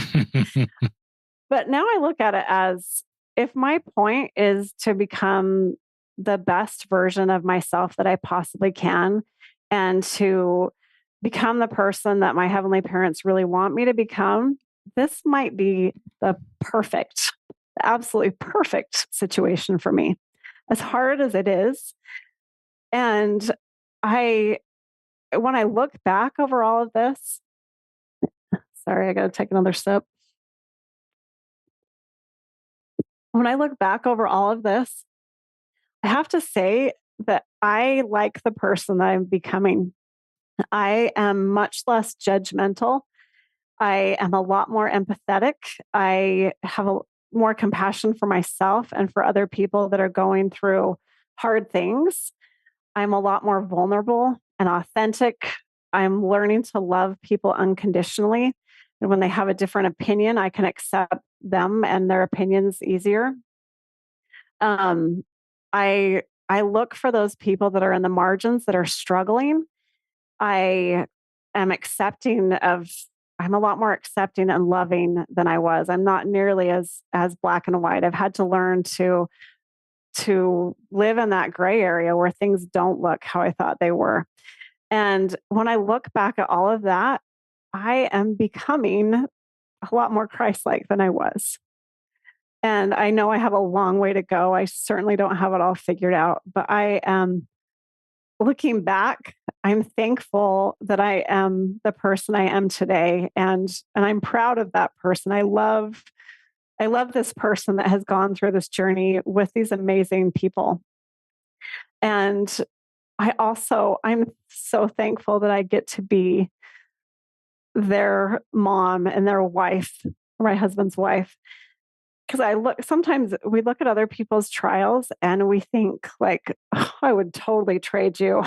But now I look at it as, if my point is to become the best version of myself that I possibly can, and to become the person that my heavenly parents really want me to become, this might be the absolutely perfect situation for me, as hard as it is. And when I look back over all of this, sorry, I got to take another sip. When I look back over all of this, I have to say that I like the person that I'm becoming. I am much less judgmental. I am a lot more empathetic. I have more compassion for myself and for other people that are going through hard things. I'm a lot more vulnerable and authentic. I'm learning to love people unconditionally. And when they have a different opinion, I can accept them and their opinions easier. I look for those people that are in the margins that are struggling. I am accepting of I'm a lot more accepting and loving than I was. I'm not nearly as black and white. I've had to learn to live in that gray area where things don't look how I thought they were. And when I look back at all of that, I am becoming a lot more Christ-like than I was. And I know I have a long way to go. I certainly don't have it all figured out, but I am looking back, I'm thankful that I am the person I am today, and I'm proud of that person. I love this person that has gone through this journey with these amazing people. And I'm so thankful that I get to be their mom and their wife, my husband's wife. Because sometimes we look at other people's trials and we think like, oh, I would totally trade you.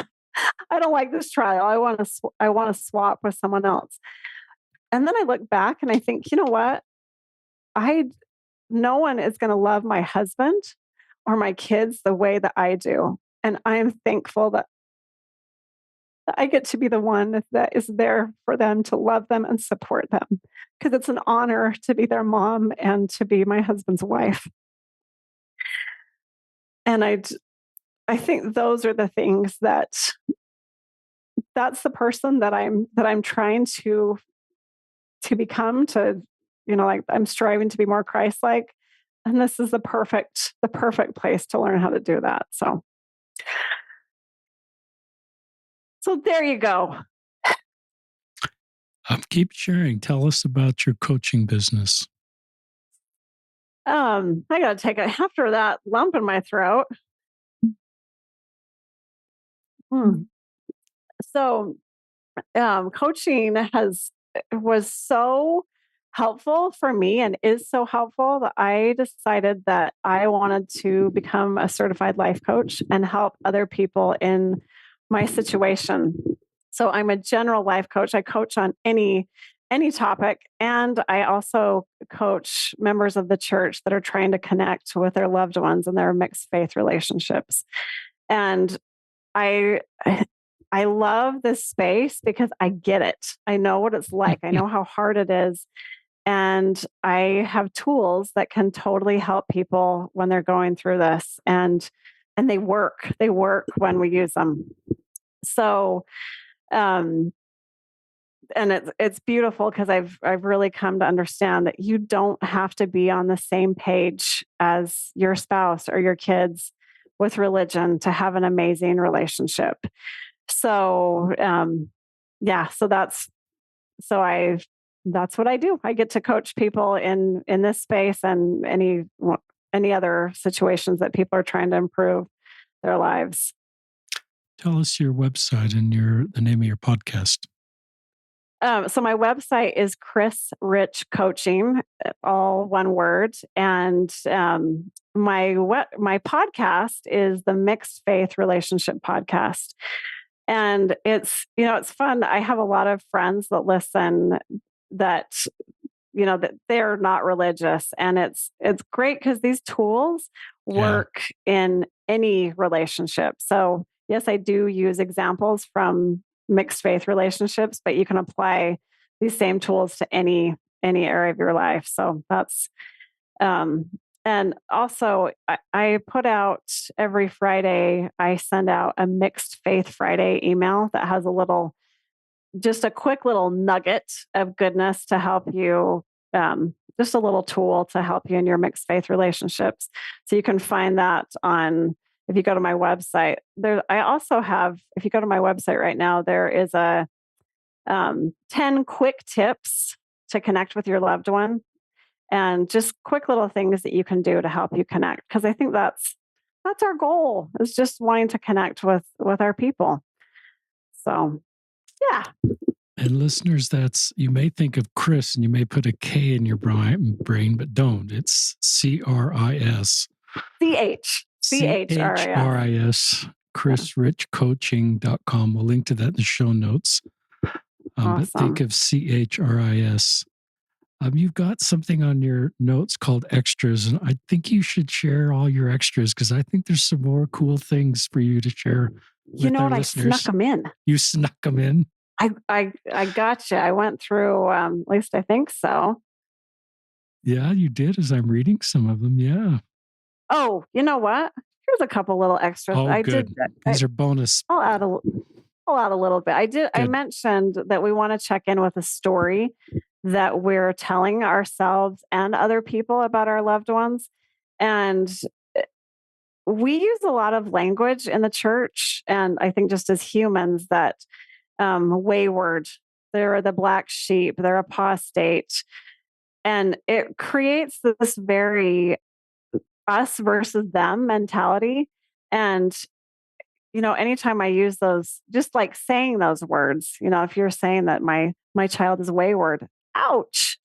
I don't like this trial. I want to swap with someone else. And then I look back and I think, you know what? I no one is going to love my husband or my kids the way that I do. And I am thankful that I get to be the one that is there for them, to love them and support them, because it's an honor to be their mom and to be my husband's wife. And I think those are the things that's the person that I'm trying to become, to, like, I'm striving to be more Christ-like. And this is the perfect place to learn how to do that. So there you go. Keep sharing. Tell us about your coaching business. I got to take it after that lump in my throat. So, coaching was so helpful for me and is so helpful that I decided that I wanted to become a certified life coach and help other people in my situation. So I'm a general life coach. I coach on any topic, and I also coach members of the church that are trying to connect with their loved ones in their mixed faith relationships. And I love this space because I get it. I know what it's like. I know how hard it is. And I have tools that can totally help people when they're going through this. And they work. They work when we use them. So, and it's beautiful because I've really come to understand that you don't have to be on the same page as your spouse or your kids with religion to have an amazing relationship. So, that's what I do. I get to coach people in this space and any other situations that people are trying to improve their lives. Tell us your website and the name of your podcast. So my website is Chris Rich Coaching, all one word, and my podcast is the Mixed Faith Relationship Podcast. And it's fun. I have a lot of friends that listen that they're not religious, and it's great because these tools work in any relationship. So yes, I do use examples from mixed faith relationships, but you can apply these same tools to any area of your life. So that's and also, I put out every Friday, I send out a Mixed Faith Friday email that has just a quick little nugget of goodness to help you, just a little tool to help you in your mixed faith relationships. So you can find that if you go to my website. If you go to my website right now, there is a 10 quick tips to connect with your loved one. And just quick little things that you can do to help you connect. Because I think that's our goal, is just wanting to connect with our people. So, yeah. And listeners, you may think of Chris and you may put a K in your brain, but don't. It's CRIS. CHRIS. ChrisRichCoaching.com. We'll link to that in the show notes. Awesome. But think of CHRIS. You've got something on your notes called extras, and I think you should share all your extras because I think there's some more cool things for you to share with our listeners. I snuck them in. You snuck them in? I gotcha. I went through, at least I think so. Yeah, you did as I'm reading some of them. Yeah. Oh, you know what? Here's a couple little extras. Oh, I did. good. These are bonus. I'll add a pull out a little bit. I Good. mentioned that we want to check in with a story that we're telling ourselves and other people about our loved ones. And we use a lot of language in the church. And I think just as humans that wayward, they're the black sheep, they're apostate. And it creates this very us versus them mentality. And anytime I use those, just like saying those words, if you're saying that my child is wayward, ouch.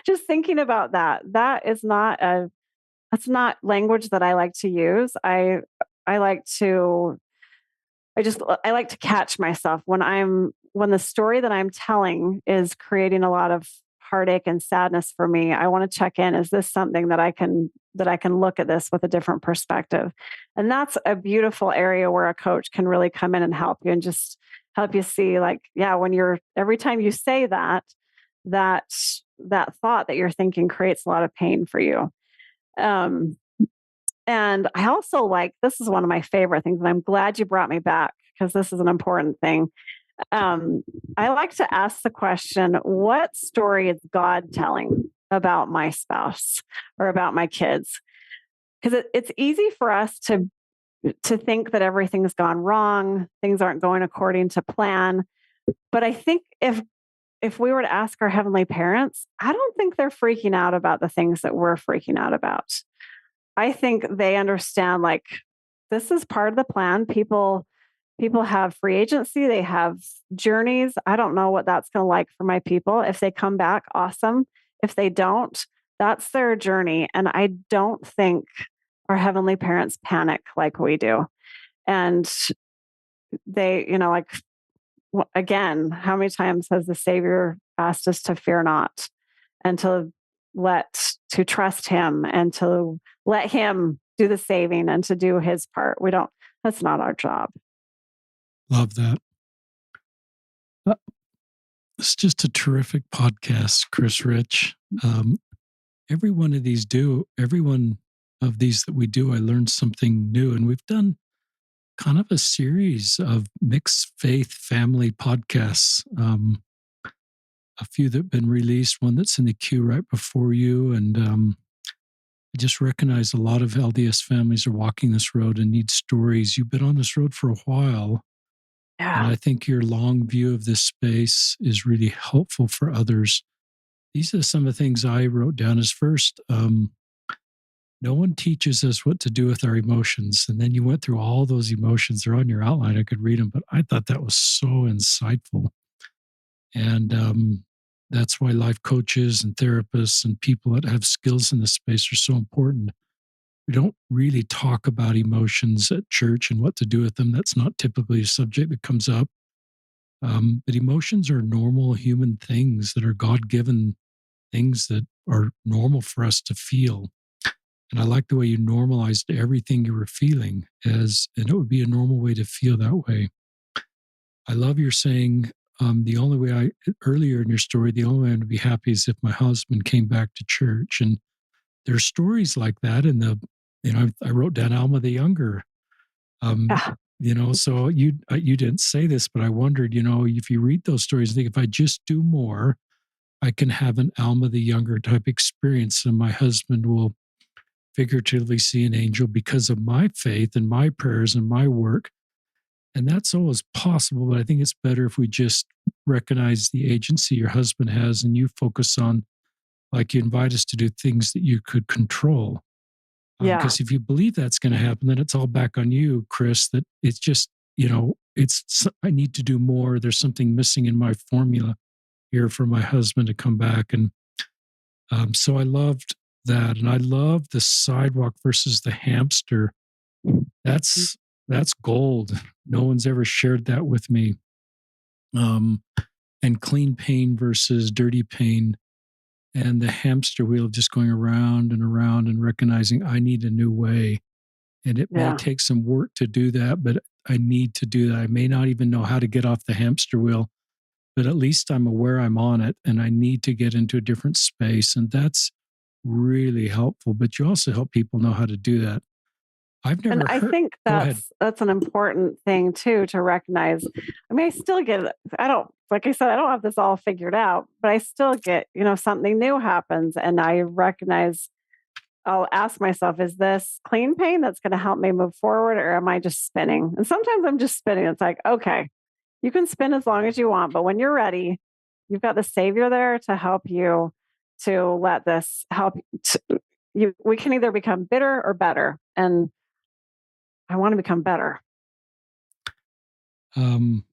Just thinking about that, that's not language that I like to use. I like to I like to catch myself when the story that I'm telling is creating a lot of heartache and sadness for me. I want to check in. Is this something that I can look at this with a different perspective? And that's a beautiful area where a coach can really come in and help you and just help you see, like, yeah, every time you say that that thought that you're thinking creates a lot of pain for you. Um, and I also like, this is one of my favorite things, and I'm glad you brought me back because this is an important thing. Um, I like to ask the question, what story is God telling about my spouse or about my kids? Because it's easy for us to think that everything's gone wrong, things aren't going according to plan. But I think if we were to ask our heavenly parents, I don't think they're freaking out about the things that we're freaking out about. I think they understand, like, this is part of the plan. People have free agency, they have journeys. I don't know what that's going to like for my people. If they come back, awesome. If they don't, that's their journey. And I don't think our heavenly parents panic like we do. And they, like, again, how many times has the Savior asked us to fear not and to trust him and to let him do the saving and to do his part? That's not our job. Love that. Uh, It's just a terrific podcast, Chris Rich. Every one of these every one of these that we do, I learned something new. And we've done kind of a series of mixed faith family podcasts. A few that have been released, one that's in the queue right before you. And I just recognize a lot of LDS families are walking this road and need stories. You've been on this road for a while. And Yeah. I think your long view of this space is really helpful for others. These are some of the things I wrote down as first. No one teaches us what to do with our emotions. And then you went through all those emotions. They're on your outline. I could read them, but I thought that was so insightful. And that's why life coaches and therapists and people that have skills in this space are so important. We don't really talk about emotions at church and what to do with them. That's not typically a subject that comes up. But emotions are normal human things that are God given things that are normal for us to feel. And I like the way you normalized everything you were feeling and it would be a normal way to feel that way. I love your saying, earlier in your story, the only way I'm to be happy is if my husband came back to church. And there's stories like that I wrote down Alma the Younger. Um, Yeah. so you didn't say this, but I wondered, if you read those stories, I think if I just do more, I can have an Alma the Younger type experience, and my husband will figuratively see an angel because of my faith and my prayers and my work. And that's always possible, but I think it's better if we just recognize the agency your husband has and you focus on, like you invite us to do things that you could control. Yeah. Because if you believe that's going to happen, then it's all back on you, Chris, that it's just, I need to do more. There's something missing in my formula here for my husband to come back. And so I loved that. And I love the sidewalk versus the hamster. That's gold. No one's ever shared that with me. And clean pain versus dirty pain, and the hamster wheel of just going around and around and recognizing I need a new way. And it may Yeah. take some work to do that, but I need to do that. I may not even know how to get off the hamster wheel, but at least I'm aware I'm on it and I need to get into a different space. And that's really helpful. But you also help people know how to do that. I've And never I heard. think Go ahead. that's an important thing too to recognize. I mean, I still get it. I don't, like I said, I don't have this all figured out, but I still get, something new happens and I recognize. I'll ask myself, is this clean pain that's going to help me move forward or am I just spinning? And sometimes I'm just spinning. It's like, okay, you can spin as long as you want, but when you're ready, you've got the savior there to help you to let this help you. We can either become bitter or better. And I want to become better.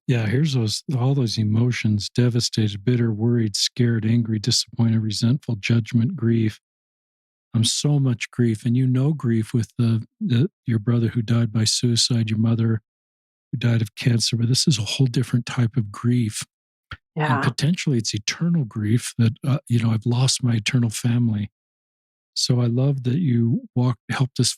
Yeah, here's all those emotions: devastated, bitter, worried, scared, angry, disappointed, resentful, judgment, grief. So much grief, and grief with your brother who died by suicide, your mother who died of cancer, but this is a whole different type of grief, and Yeah. potentially it's eternal grief that I've lost my eternal family. So I love that you helped us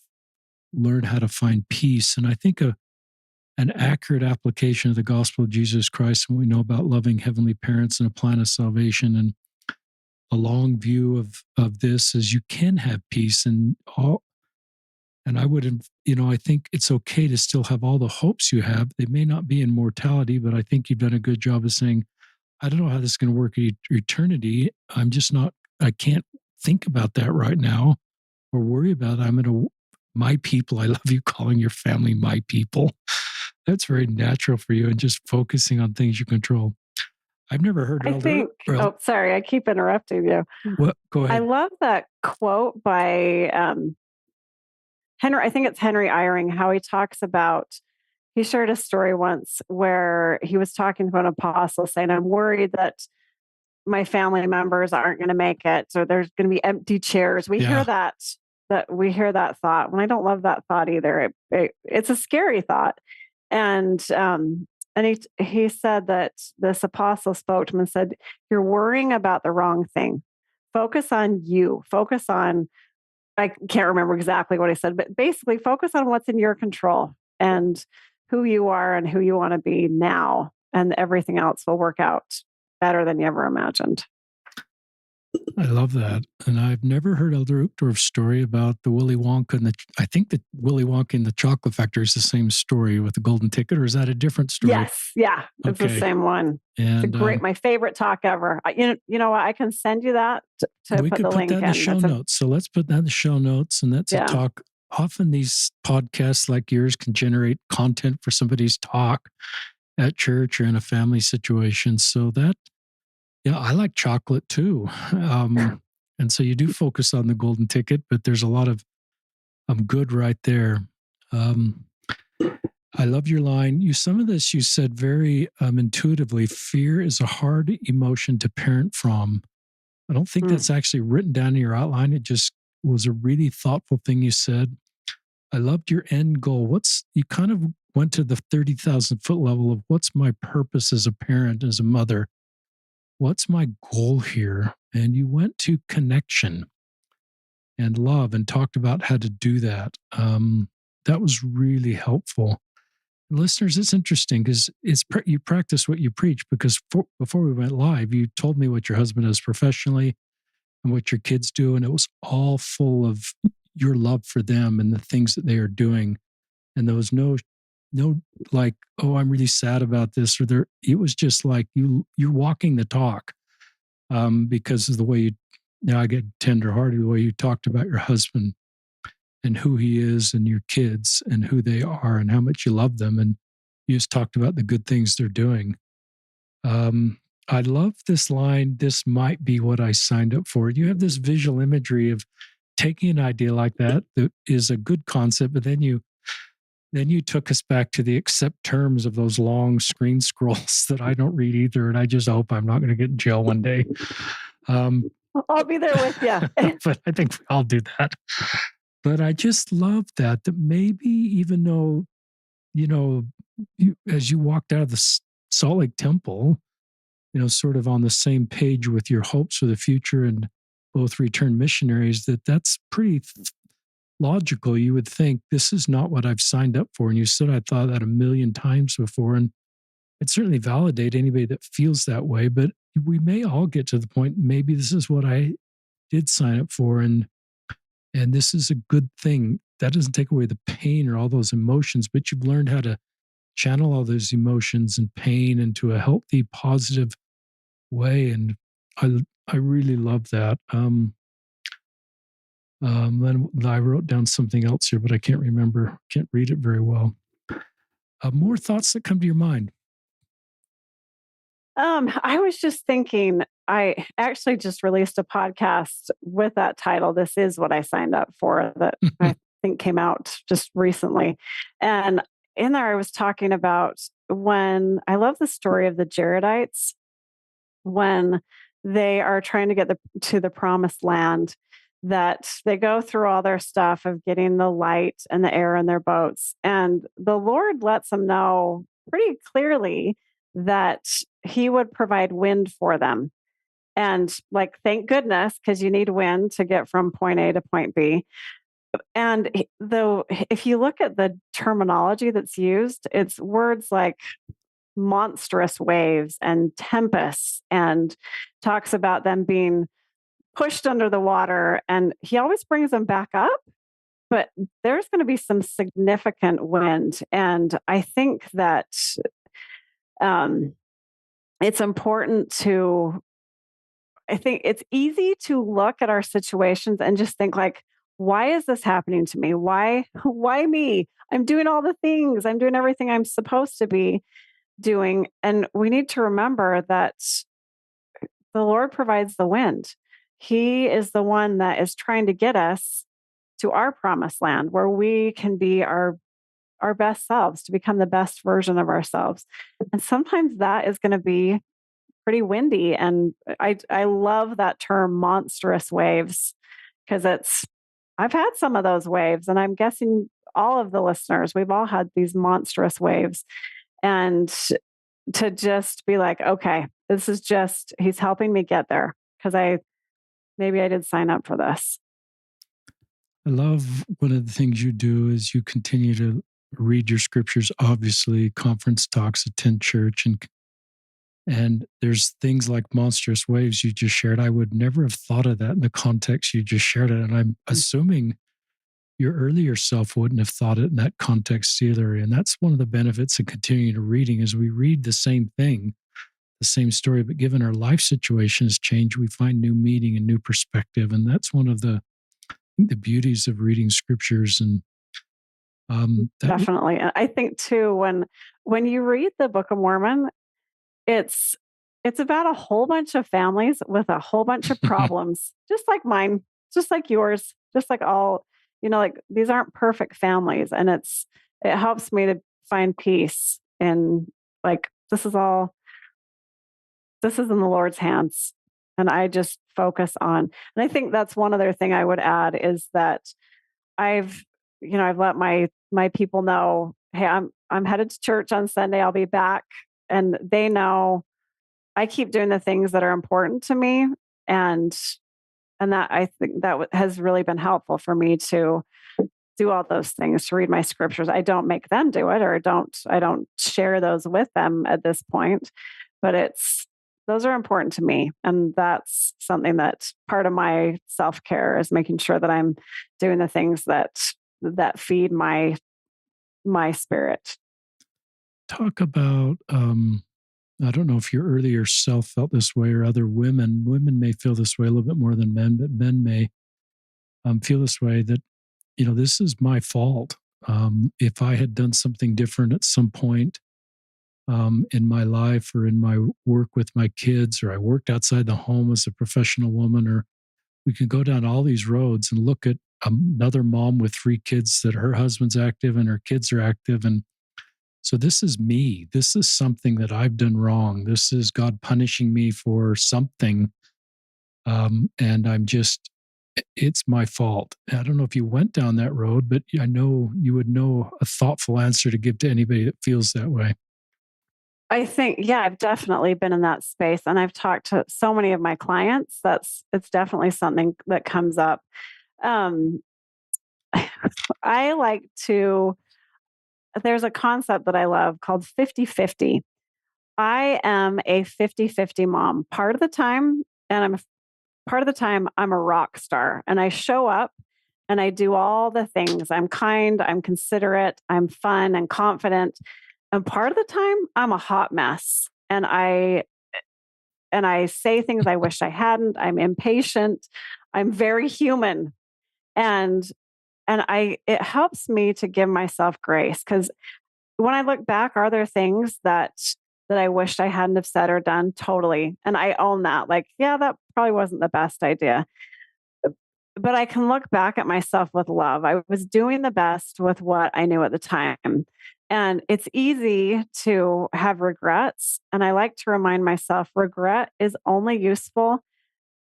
learn how to find peace, and I think an accurate application of the gospel of Jesus Christ, and we know about loving heavenly parents and a plan of salvation, and a long view of this is you can have peace and all. And I would have, I think it's okay to still have all the hopes you have. They may not be in mortality, but I think you've done a good job of saying, I don't know how this is going to work in eternity. I'm just not, I can't think about that right now or worry about it. My people. I love you calling your family my people. That's very natural for you and just focusing on things you control. I've never heard I think, sorry, I keep interrupting you. What? Go ahead. I love that quote by Henry, I think it's Henry Eyring, how he talks about, he shared a story once where he was talking to an apostle saying, I'm worried that my family members aren't going to make it. So there's going to be empty chairs. We hear that thought. And I don't love that thought either. It's a scary thought. And he said that this apostle spoke to him and said, you're worrying about the wrong thing. Focus on you. Focus on, I can't remember exactly what I said, but basically focus on what's in your control and who you are and who you want to be now. And everything else will work out better than you ever imagined. I love that. And I've never heard Elder Uchtdorf's story about the Willy Wonka and I think that Willy Wonka and the Chocolate Factory is the same story with the golden ticket, or is that a different story? Yes. Yeah. It's the same one. And, it's a great, my favorite talk ever. You know what? I can send you that to we put could the put link that in the show notes. So let's put that in the show notes. And that's a talk. Often these podcasts like yours can generate content for somebody's talk at church or in a family situation. So that, yeah, I like chocolate too. And so you do focus on the golden ticket, but there's a lot of good right there. I love your line. Some of this you said very intuitively. Fear is a hard emotion to parent from. I don't think that's actually written down in your outline. It just was a really thoughtful thing you said. I loved your end goal. You kind of went to the 30,000 foot level of what's my purpose as a parent, as a mother? What's my goal here? And you went to connection and love and talked about how to do that. That was really helpful. Listeners, it's interesting because you practice what you preach, because before we went live, you told me what your husband does professionally and what your kids do. And it was all full of your love for them and the things that they are doing. And there was no like, oh, I'm really sad about this, it was just like you're walking the talk, because of the way now I get tenderhearted, the way you talked about your husband and who he is and your kids and who they are and how much you love them. And you just talked about the good things they're doing. I love this line, this might be what I signed up for. You have this visual imagery of taking an idea like that is a good concept, but then you took us back to the accept terms of those long screen scrolls that I don't read either. And I just hope I'm not going to get in jail one day. I'll be there with you. But I think we all do that. But I just love that maybe even though, as you walked out of the Salt Lake Temple, sort of on the same page with your hopes for the future and both returned missionaries, that's pretty logical. You would think this is not what I've signed up for. And you said, I thought that a million times before. And I'd certainly validate anybody that feels that way, but we may all get to the point, maybe this is what I did sign up for, and this is a good thing. That doesn't take away the pain or all those emotions, but you've learned how to channel all those emotions and pain into a healthy, positive way. And I really love that. Then I wrote down something else here, but I can't remember. Can't read it very well. More thoughts that come to your mind. I was just thinking, I actually just released a podcast with that title. This is what I signed up for, that I think came out just recently. And in there, I was talking about when I love the story of the Jaredites when they are trying to get to the promised land, that they go through all their stuff of getting the light and the air in their boats. And the Lord lets them know pretty clearly that he would provide wind for them. And like, thank goodness, because you need wind to get from point A to point B. And though, if you look at the terminology that's used, it's words like monstrous waves and tempests, and talks about them being pushed under the water. And he always brings them back up, but there's going to be some significant wind. And I think that um, it's important to, I think it's easy to look at our situations and just think like, why is this happening to me? Why me? I'm doing all the things. I'm doing everything I'm supposed to be doing. And we need to remember that the Lord provides the wind. He is the one that is trying to get us to our promised land where we can be our best selves, to become the best version of ourselves. And sometimes that is going to be pretty windy. And I love that term monstrous waves, because I've had some of those waves, and I'm guessing all of the listeners, we've all had these monstrous waves. And to just be like, okay, this is just, he's helping me get there, because maybe I did sign up for this. I love one of the things you do is you continue to read your scriptures, obviously, conference talks, attend church, and there's things like monstrous waves you just shared. I would never have thought of that in the context you just shared it. And I'm assuming your earlier self wouldn't have thought it in that context either. And that's one of the benefits of continuing to reading is we read the same thing, the same story, but given our life situations change, we find new meaning and new perspective. And that's one of the beauties of reading scriptures. And that Definitely. And I think too, when you read the Book of Mormon, it's it's about a whole bunch of families with a whole bunch of problems, just like mine, just like yours, just like all, like these aren't perfect families. And it helps me to find peace in, like, this is in the Lord's hands. And I just focus on, and I think that's one other thing I would add is that I've, I've let my people know, hey, I'm headed to church on Sunday. I'll be back. And they know I keep doing the things that are important to me. And that, I think that has really been helpful for me to do all those things, to read my scriptures. I don't make them do it, or I don't share those with them at this point, but those are important to me. And that's something that part of my self-care is making sure that I'm doing the things that feed my spirit. talk about I don't know if your earlier self felt this way or other women. Women may feel this way a little bit more than men, but men may feel this way that, this is my fault. If I had done something different at some point in my life or in my work with my kids, or I worked outside the home as a professional woman, or we can go down all these roads and look at another mom with three kids that her husband's active and her kids are active. And so this is me. This is something that I've done wrong. This is God punishing me for something. And it's my fault. I don't know if you went down that road, but I know you would know a thoughtful answer to give to anybody that feels that way. I think, yeah, I've definitely been in that space, and I've talked to so many of my clients. It's definitely something that comes up. Um, I like to, there's a concept that I love called 50-50, I am a 50-50 mom. Part of the time, and part of the time I'm a rock star and I show up and I do all the things. I'm kind, I'm considerate, I'm fun and confident. And part of the time I'm a hot mess. And I say things I wish I hadn't. I'm impatient. I'm very human. And it helps me to give myself grace, because when I look back, are there things that I wished I hadn't have said or done? Totally. And I own that. Like, yeah, that probably wasn't the best idea. But I can look back at myself with love. I was doing the best with what I knew at the time. And it's easy to have regrets. And I like to remind myself regret is only useful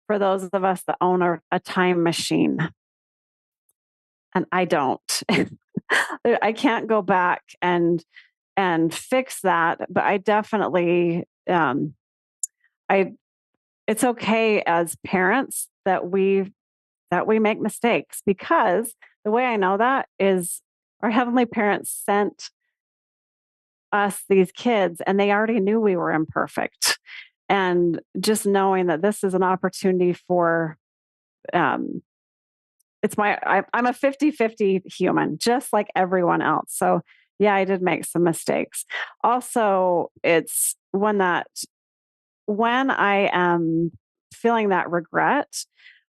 for those of us that own a time machine. And I don't. I can't go back and fix that, but I definitely I it's okay as parents that we make mistakes, because the way I know that is our heavenly parents sent us these kids and they already knew we were imperfect. And just knowing that this is an opportunity for um I'm a 50-50 human, just like everyone else. So yeah, I did make some mistakes. Also, it's when I am feeling that regret,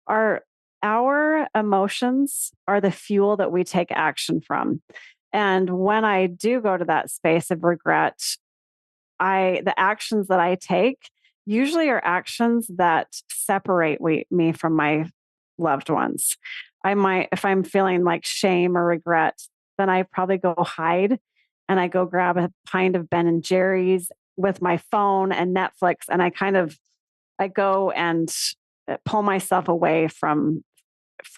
our our emotions are the fuel that we take action from. And when I do go to that space of regret, the actions that I take usually are actions that separate me from my loved ones. I might, if I'm feeling like shame or regret, then I probably go hide and I go grab a pint of Ben and Jerry's with my phone and Netflix, and I go and pull myself away from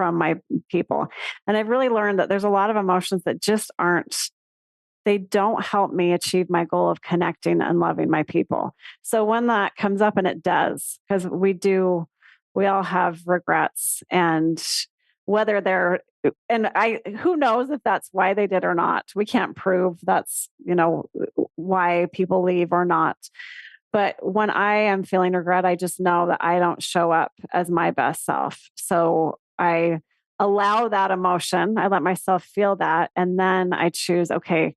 my people. And I've really learned that there's a lot of emotions that just they don't help me achieve my goal of connecting and loving my people. So when that comes up, and it does, because we all have regrets, and whether they're, who knows if that's why they did or not. We can't prove that's, why people leave or not. But when I am feeling regret, I just know that I don't show up as my best self. So I allow that emotion. I let myself feel that. And then I choose, okay,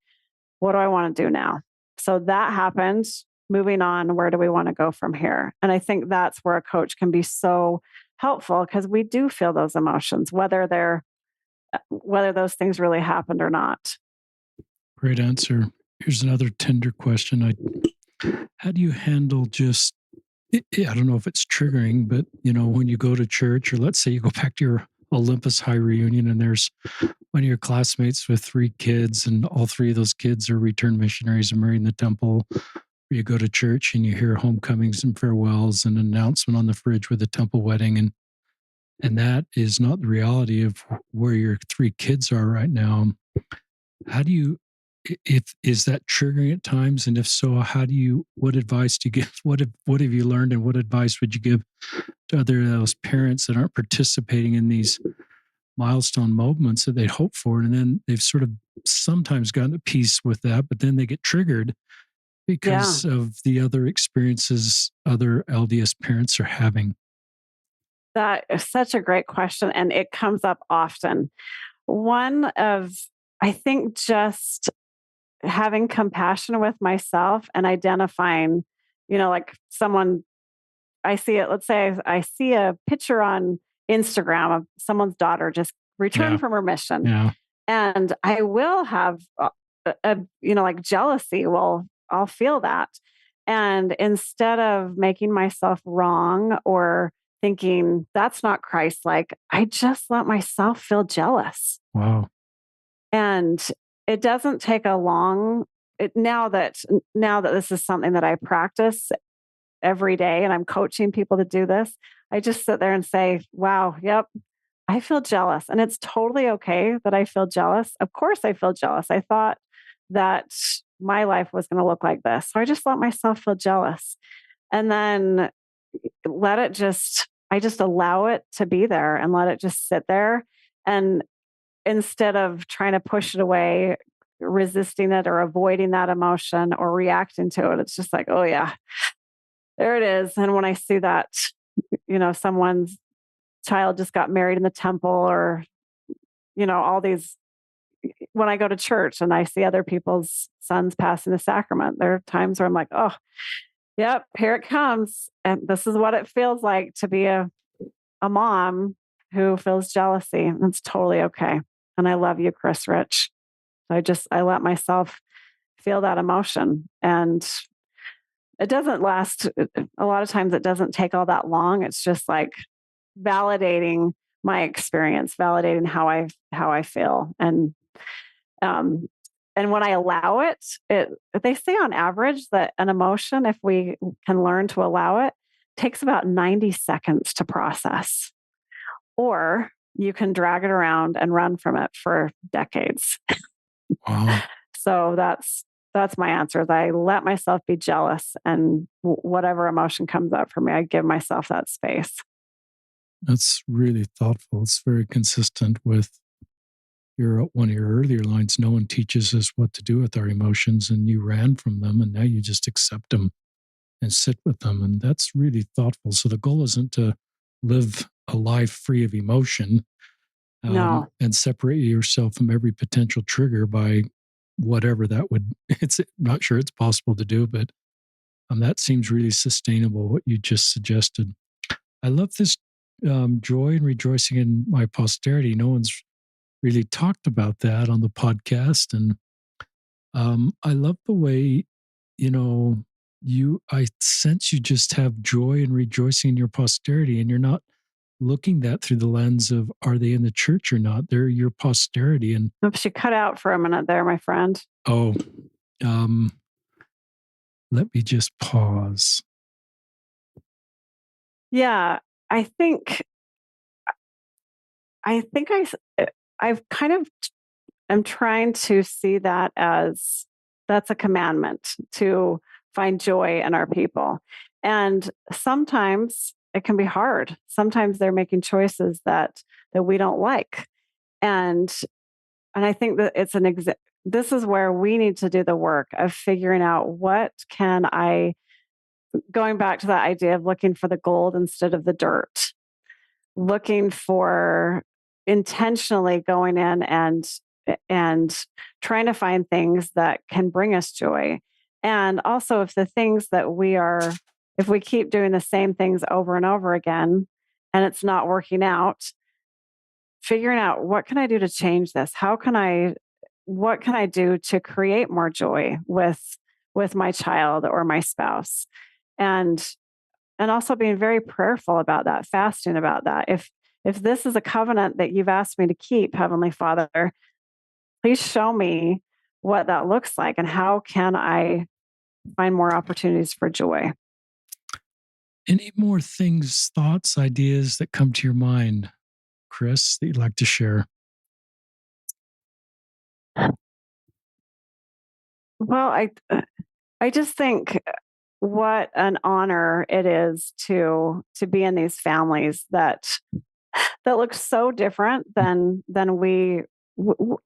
what do I want to do now? So that happened. Moving on, where do we want to go from here? And I think that's where a coach can be so helpful, because we do feel those emotions, whether those things really happened or not. Great answer. Here's another tender question. How do you handle just, I don't know if it's triggering, but when you go to church, or let's say you go back to your Olympus High reunion and there's one of your classmates with 3 kids, and all 3 of those kids are returned missionaries and married in the temple. Or you go to church and you hear homecomings and farewells and an announcement on the fridge with a temple wedding, and that is not the reality of where your 3 kids are right now. How do you, if is that triggering at times, and if so, what advice do you give? What have you learned, and what advice would you give to those parents that aren't participating in these milestone moments that they'd hope for, and then they've sort of sometimes gotten at peace with that, but then they get triggered because of the other experiences other LDS parents are having? That is such a great question, and it comes up often. I think, just having compassion with myself and identifying, like someone, I see it, let's say I see a picture on Instagram of someone's daughter just returned from her mission. Yeah. And I will have, like jealousy. Well, I'll feel that. And instead of making myself wrong or thinking that's not Christ-like, I just let myself feel jealous. Wow. And it doesn't take a long, now that this is something that I practice every day and I'm coaching people to do this, I just sit there and say, wow, yep, I feel jealous. And it's totally okay that I feel jealous. Of course I feel jealous. I thought that my life was going to look like this. So I just let myself feel jealous. And then I just allow it to be there and let it just sit there. And instead of trying to push it away, resisting it or avoiding that emotion or reacting to it. It's just like, oh yeah, there it is. And when I see that, someone's child just got married in the temple, or, all these, when I go to church and I see other people's sons passing the sacrament, there are times where I'm like, oh, yep, here it comes. And this is what it feels like to be a mom who feels jealousy. It's totally okay. And I love you, Chris Rich. I let myself feel that emotion. And it doesn't last. A lot of times it doesn't take all that long. It's just like validating my experience, validating how I feel. And when I allow it, they say on average that an emotion, if we can learn to allow it, takes about 90 seconds to process. Or you can drag it around and run from it for decades. Wow. So that's my answer. Is I let myself be jealous, and whatever emotion comes up for me, I give myself that space. That's really thoughtful. It's very consistent with one of your earlier lines. No one teaches us what to do with our emotions, and you ran from them, and now you just accept them and sit with them. And that's really thoughtful. So the goal isn't to live a life free of emotion, No. and separate yourself from every potential trigger by whatever that would. It's not sure it's possible to do, but that seems really sustainable, what you just suggested. I love this joy and rejoicing in my posterity. No one's really talked about that on the podcast. And I love the way, I sense you just have joy and rejoicing in your posterity, and you're not looking that through the lens of, are they in the church or not? They're your posterity. And Oops, you cut out for a minute there, my friend. oh, let me just pause. Yeah, I think I've kind of am trying to see that as that's a commandment to find joy in our people. And sometimes it can be hard. Sometimes they're making choices that we don't like. And I think that this is where we need to do the work of figuring out what can I, going back to that idea of looking for the gold instead of the dirt, looking for intentionally going in and trying to find things that can bring us joy. And also, if we keep doing the same things over and over again and it's not working out, figuring out, what can I do to change this? What can I do to create more joy with my child or my spouse? And also being very prayerful about that, fasting about that. If this is a covenant that you've asked me to keep, Heavenly Father, please show me what that looks like, and how can I find more opportunities for joy. Any more things, thoughts, ideas that come to your mind, Chris, that you'd like to share? Well, I just think what an honor it is to be in these families that look so different than we.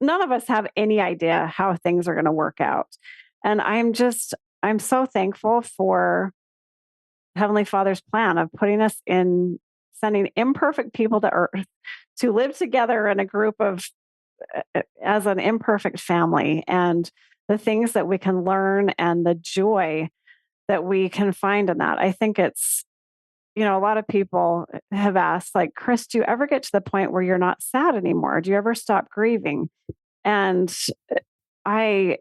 None of us have any idea how things are going to work out, and I'm so thankful for Heavenly Father's plan of sending imperfect people to earth to live together in a group of as an imperfect family, and the things that we can learn and the joy that we can find in that. I think it's, a lot of people have asked, like, Chris, do you ever get to the point where you're not sad anymore? Do you ever stop grieving? And our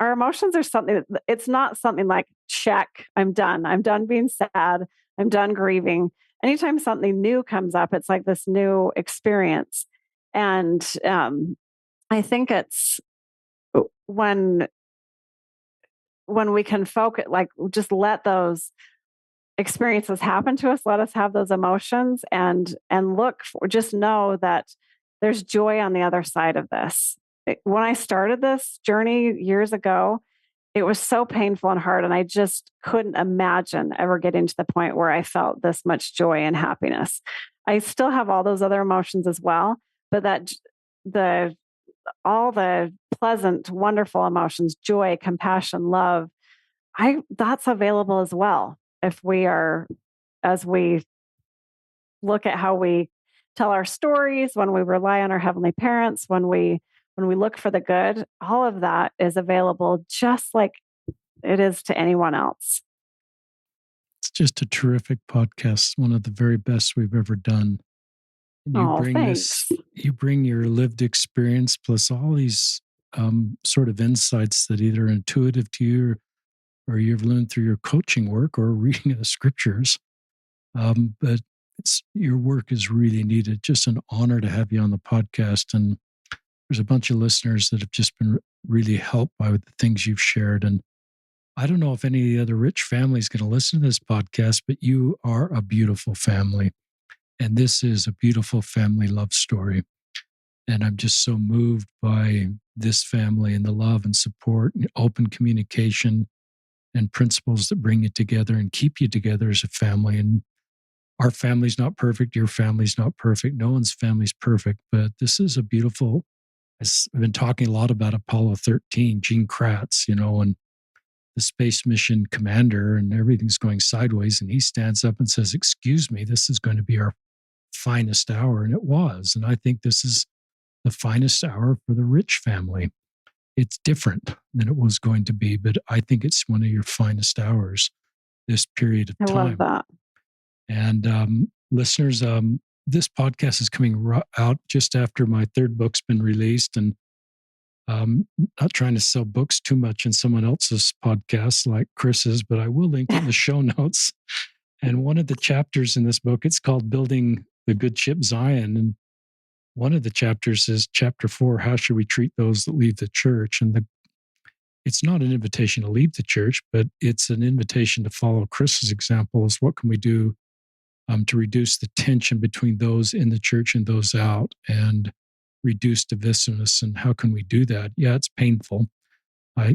emotions are something, it's not something like, check, I'm done. I'm done being sad. I'm done grieving. Anytime something new comes up, it's like this new experience. And I think it's when we can focus, like, just let those experiences happen to us, let us have those emotions, and just know that there's joy on the other side of this. When I started this journey years ago, it was so painful and hard, and I just couldn't imagine ever getting to the point where I felt this much joy and happiness. I still have all those other emotions as well, but the all the pleasant, wonderful emotions, joy, compassion, love, I that's available as well. If we are as we look at how we tell our stories, when we rely on our heavenly parents, when we look for the good, all of that is available just like it is to anyone else. It's just a terrific podcast, one of the very best we've ever done. And Oh, thanks. you bring your lived experience plus all these sort of insights that either are intuitive to you or you've learned through your coaching work or reading of the scriptures. But your work is really needed. Just an honor to have you on the podcast. And there's a bunch of listeners that have just been really helped by the things you've shared. And I don't know if any of the other rich families going to listen to this podcast, but you are a beautiful family. And this is a beautiful family love story. And I'm just so moved by this family and the love and support and open communication and principles that bring you together and keep you together as a family. And our family's not perfect. Your family's not perfect. No one's family's perfect. But this is a beautiful, I've been talking a lot about Apollo 13, Gene Kratz, and the space mission commander, and everything's going sideways. And he stands up and says, "Excuse me, this is going to be our finest hour." And it was. And I think this is the finest hour for the rich family. It's different than it was going to be, but I think it's one of your finest hours this period of I love time. that. And listeners, this podcast is coming out just after my third book's been released. And not trying to sell books too much in someone else's podcast like Chris's, but I will link in the show notes. And one of the chapters in this book, it's called Building the Good Ship Zion. And one of the chapters is chapter 4, How Should We Treat Those That Leave the Church? And it's not an invitation to leave the church, but it's an invitation to follow Chris's example is what can we do to reduce the tension between those in the church and those out and reduce divisiveness. And how can we do that? Yeah, it's painful.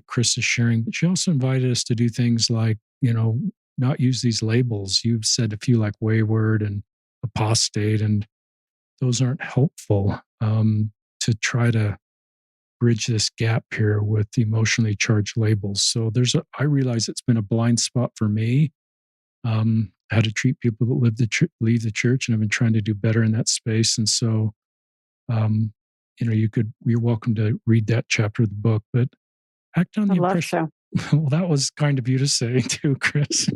Chris is sharing, but she also invited us to do things like, not use these labels. You've said a few like wayward and apostate, and those aren't helpful to try to bridge this gap here with the emotionally charged labels. So I realize it's been a blind spot for me, how to treat people that leave the church, and I've been trying to do better in that space. And so, you're welcome to read that chapter of the book, but act on the I'd love impression. to. Well, that was kind of you to say too, Chris.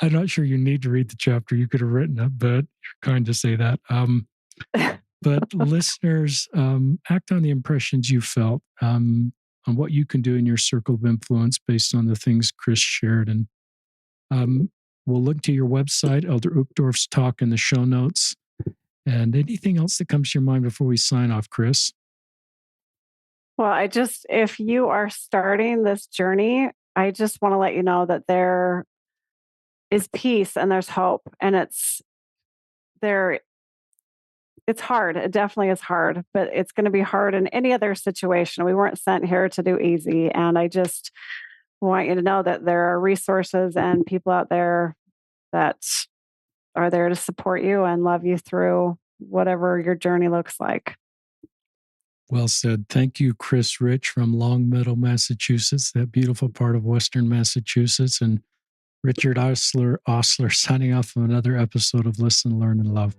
I'm not sure you need to read the chapter. You could have written it, but you're kind to say that. But listeners, act on the impressions you felt, on what you can do in your circle of influence based on the things Chris shared. And we'll link to your website, Elder Uchtdorf's talk, in the show notes. And anything else that comes to your mind before we sign off, Chris? Well, if you are starting this journey, I just want to let you know that there is peace and there's hope. And it's hard. It definitely is hard, but it's going to be hard in any other situation. We weren't sent here to do easy. And I just want you to know that there are resources and people out there that are there to support you and love you through whatever your journey looks like. Well said. Thank you, Chris Rich from Longmeadow, Massachusetts, that beautiful part of Western Massachusetts. And Richard Osler signing off from another episode of Listen, Learn, and Love.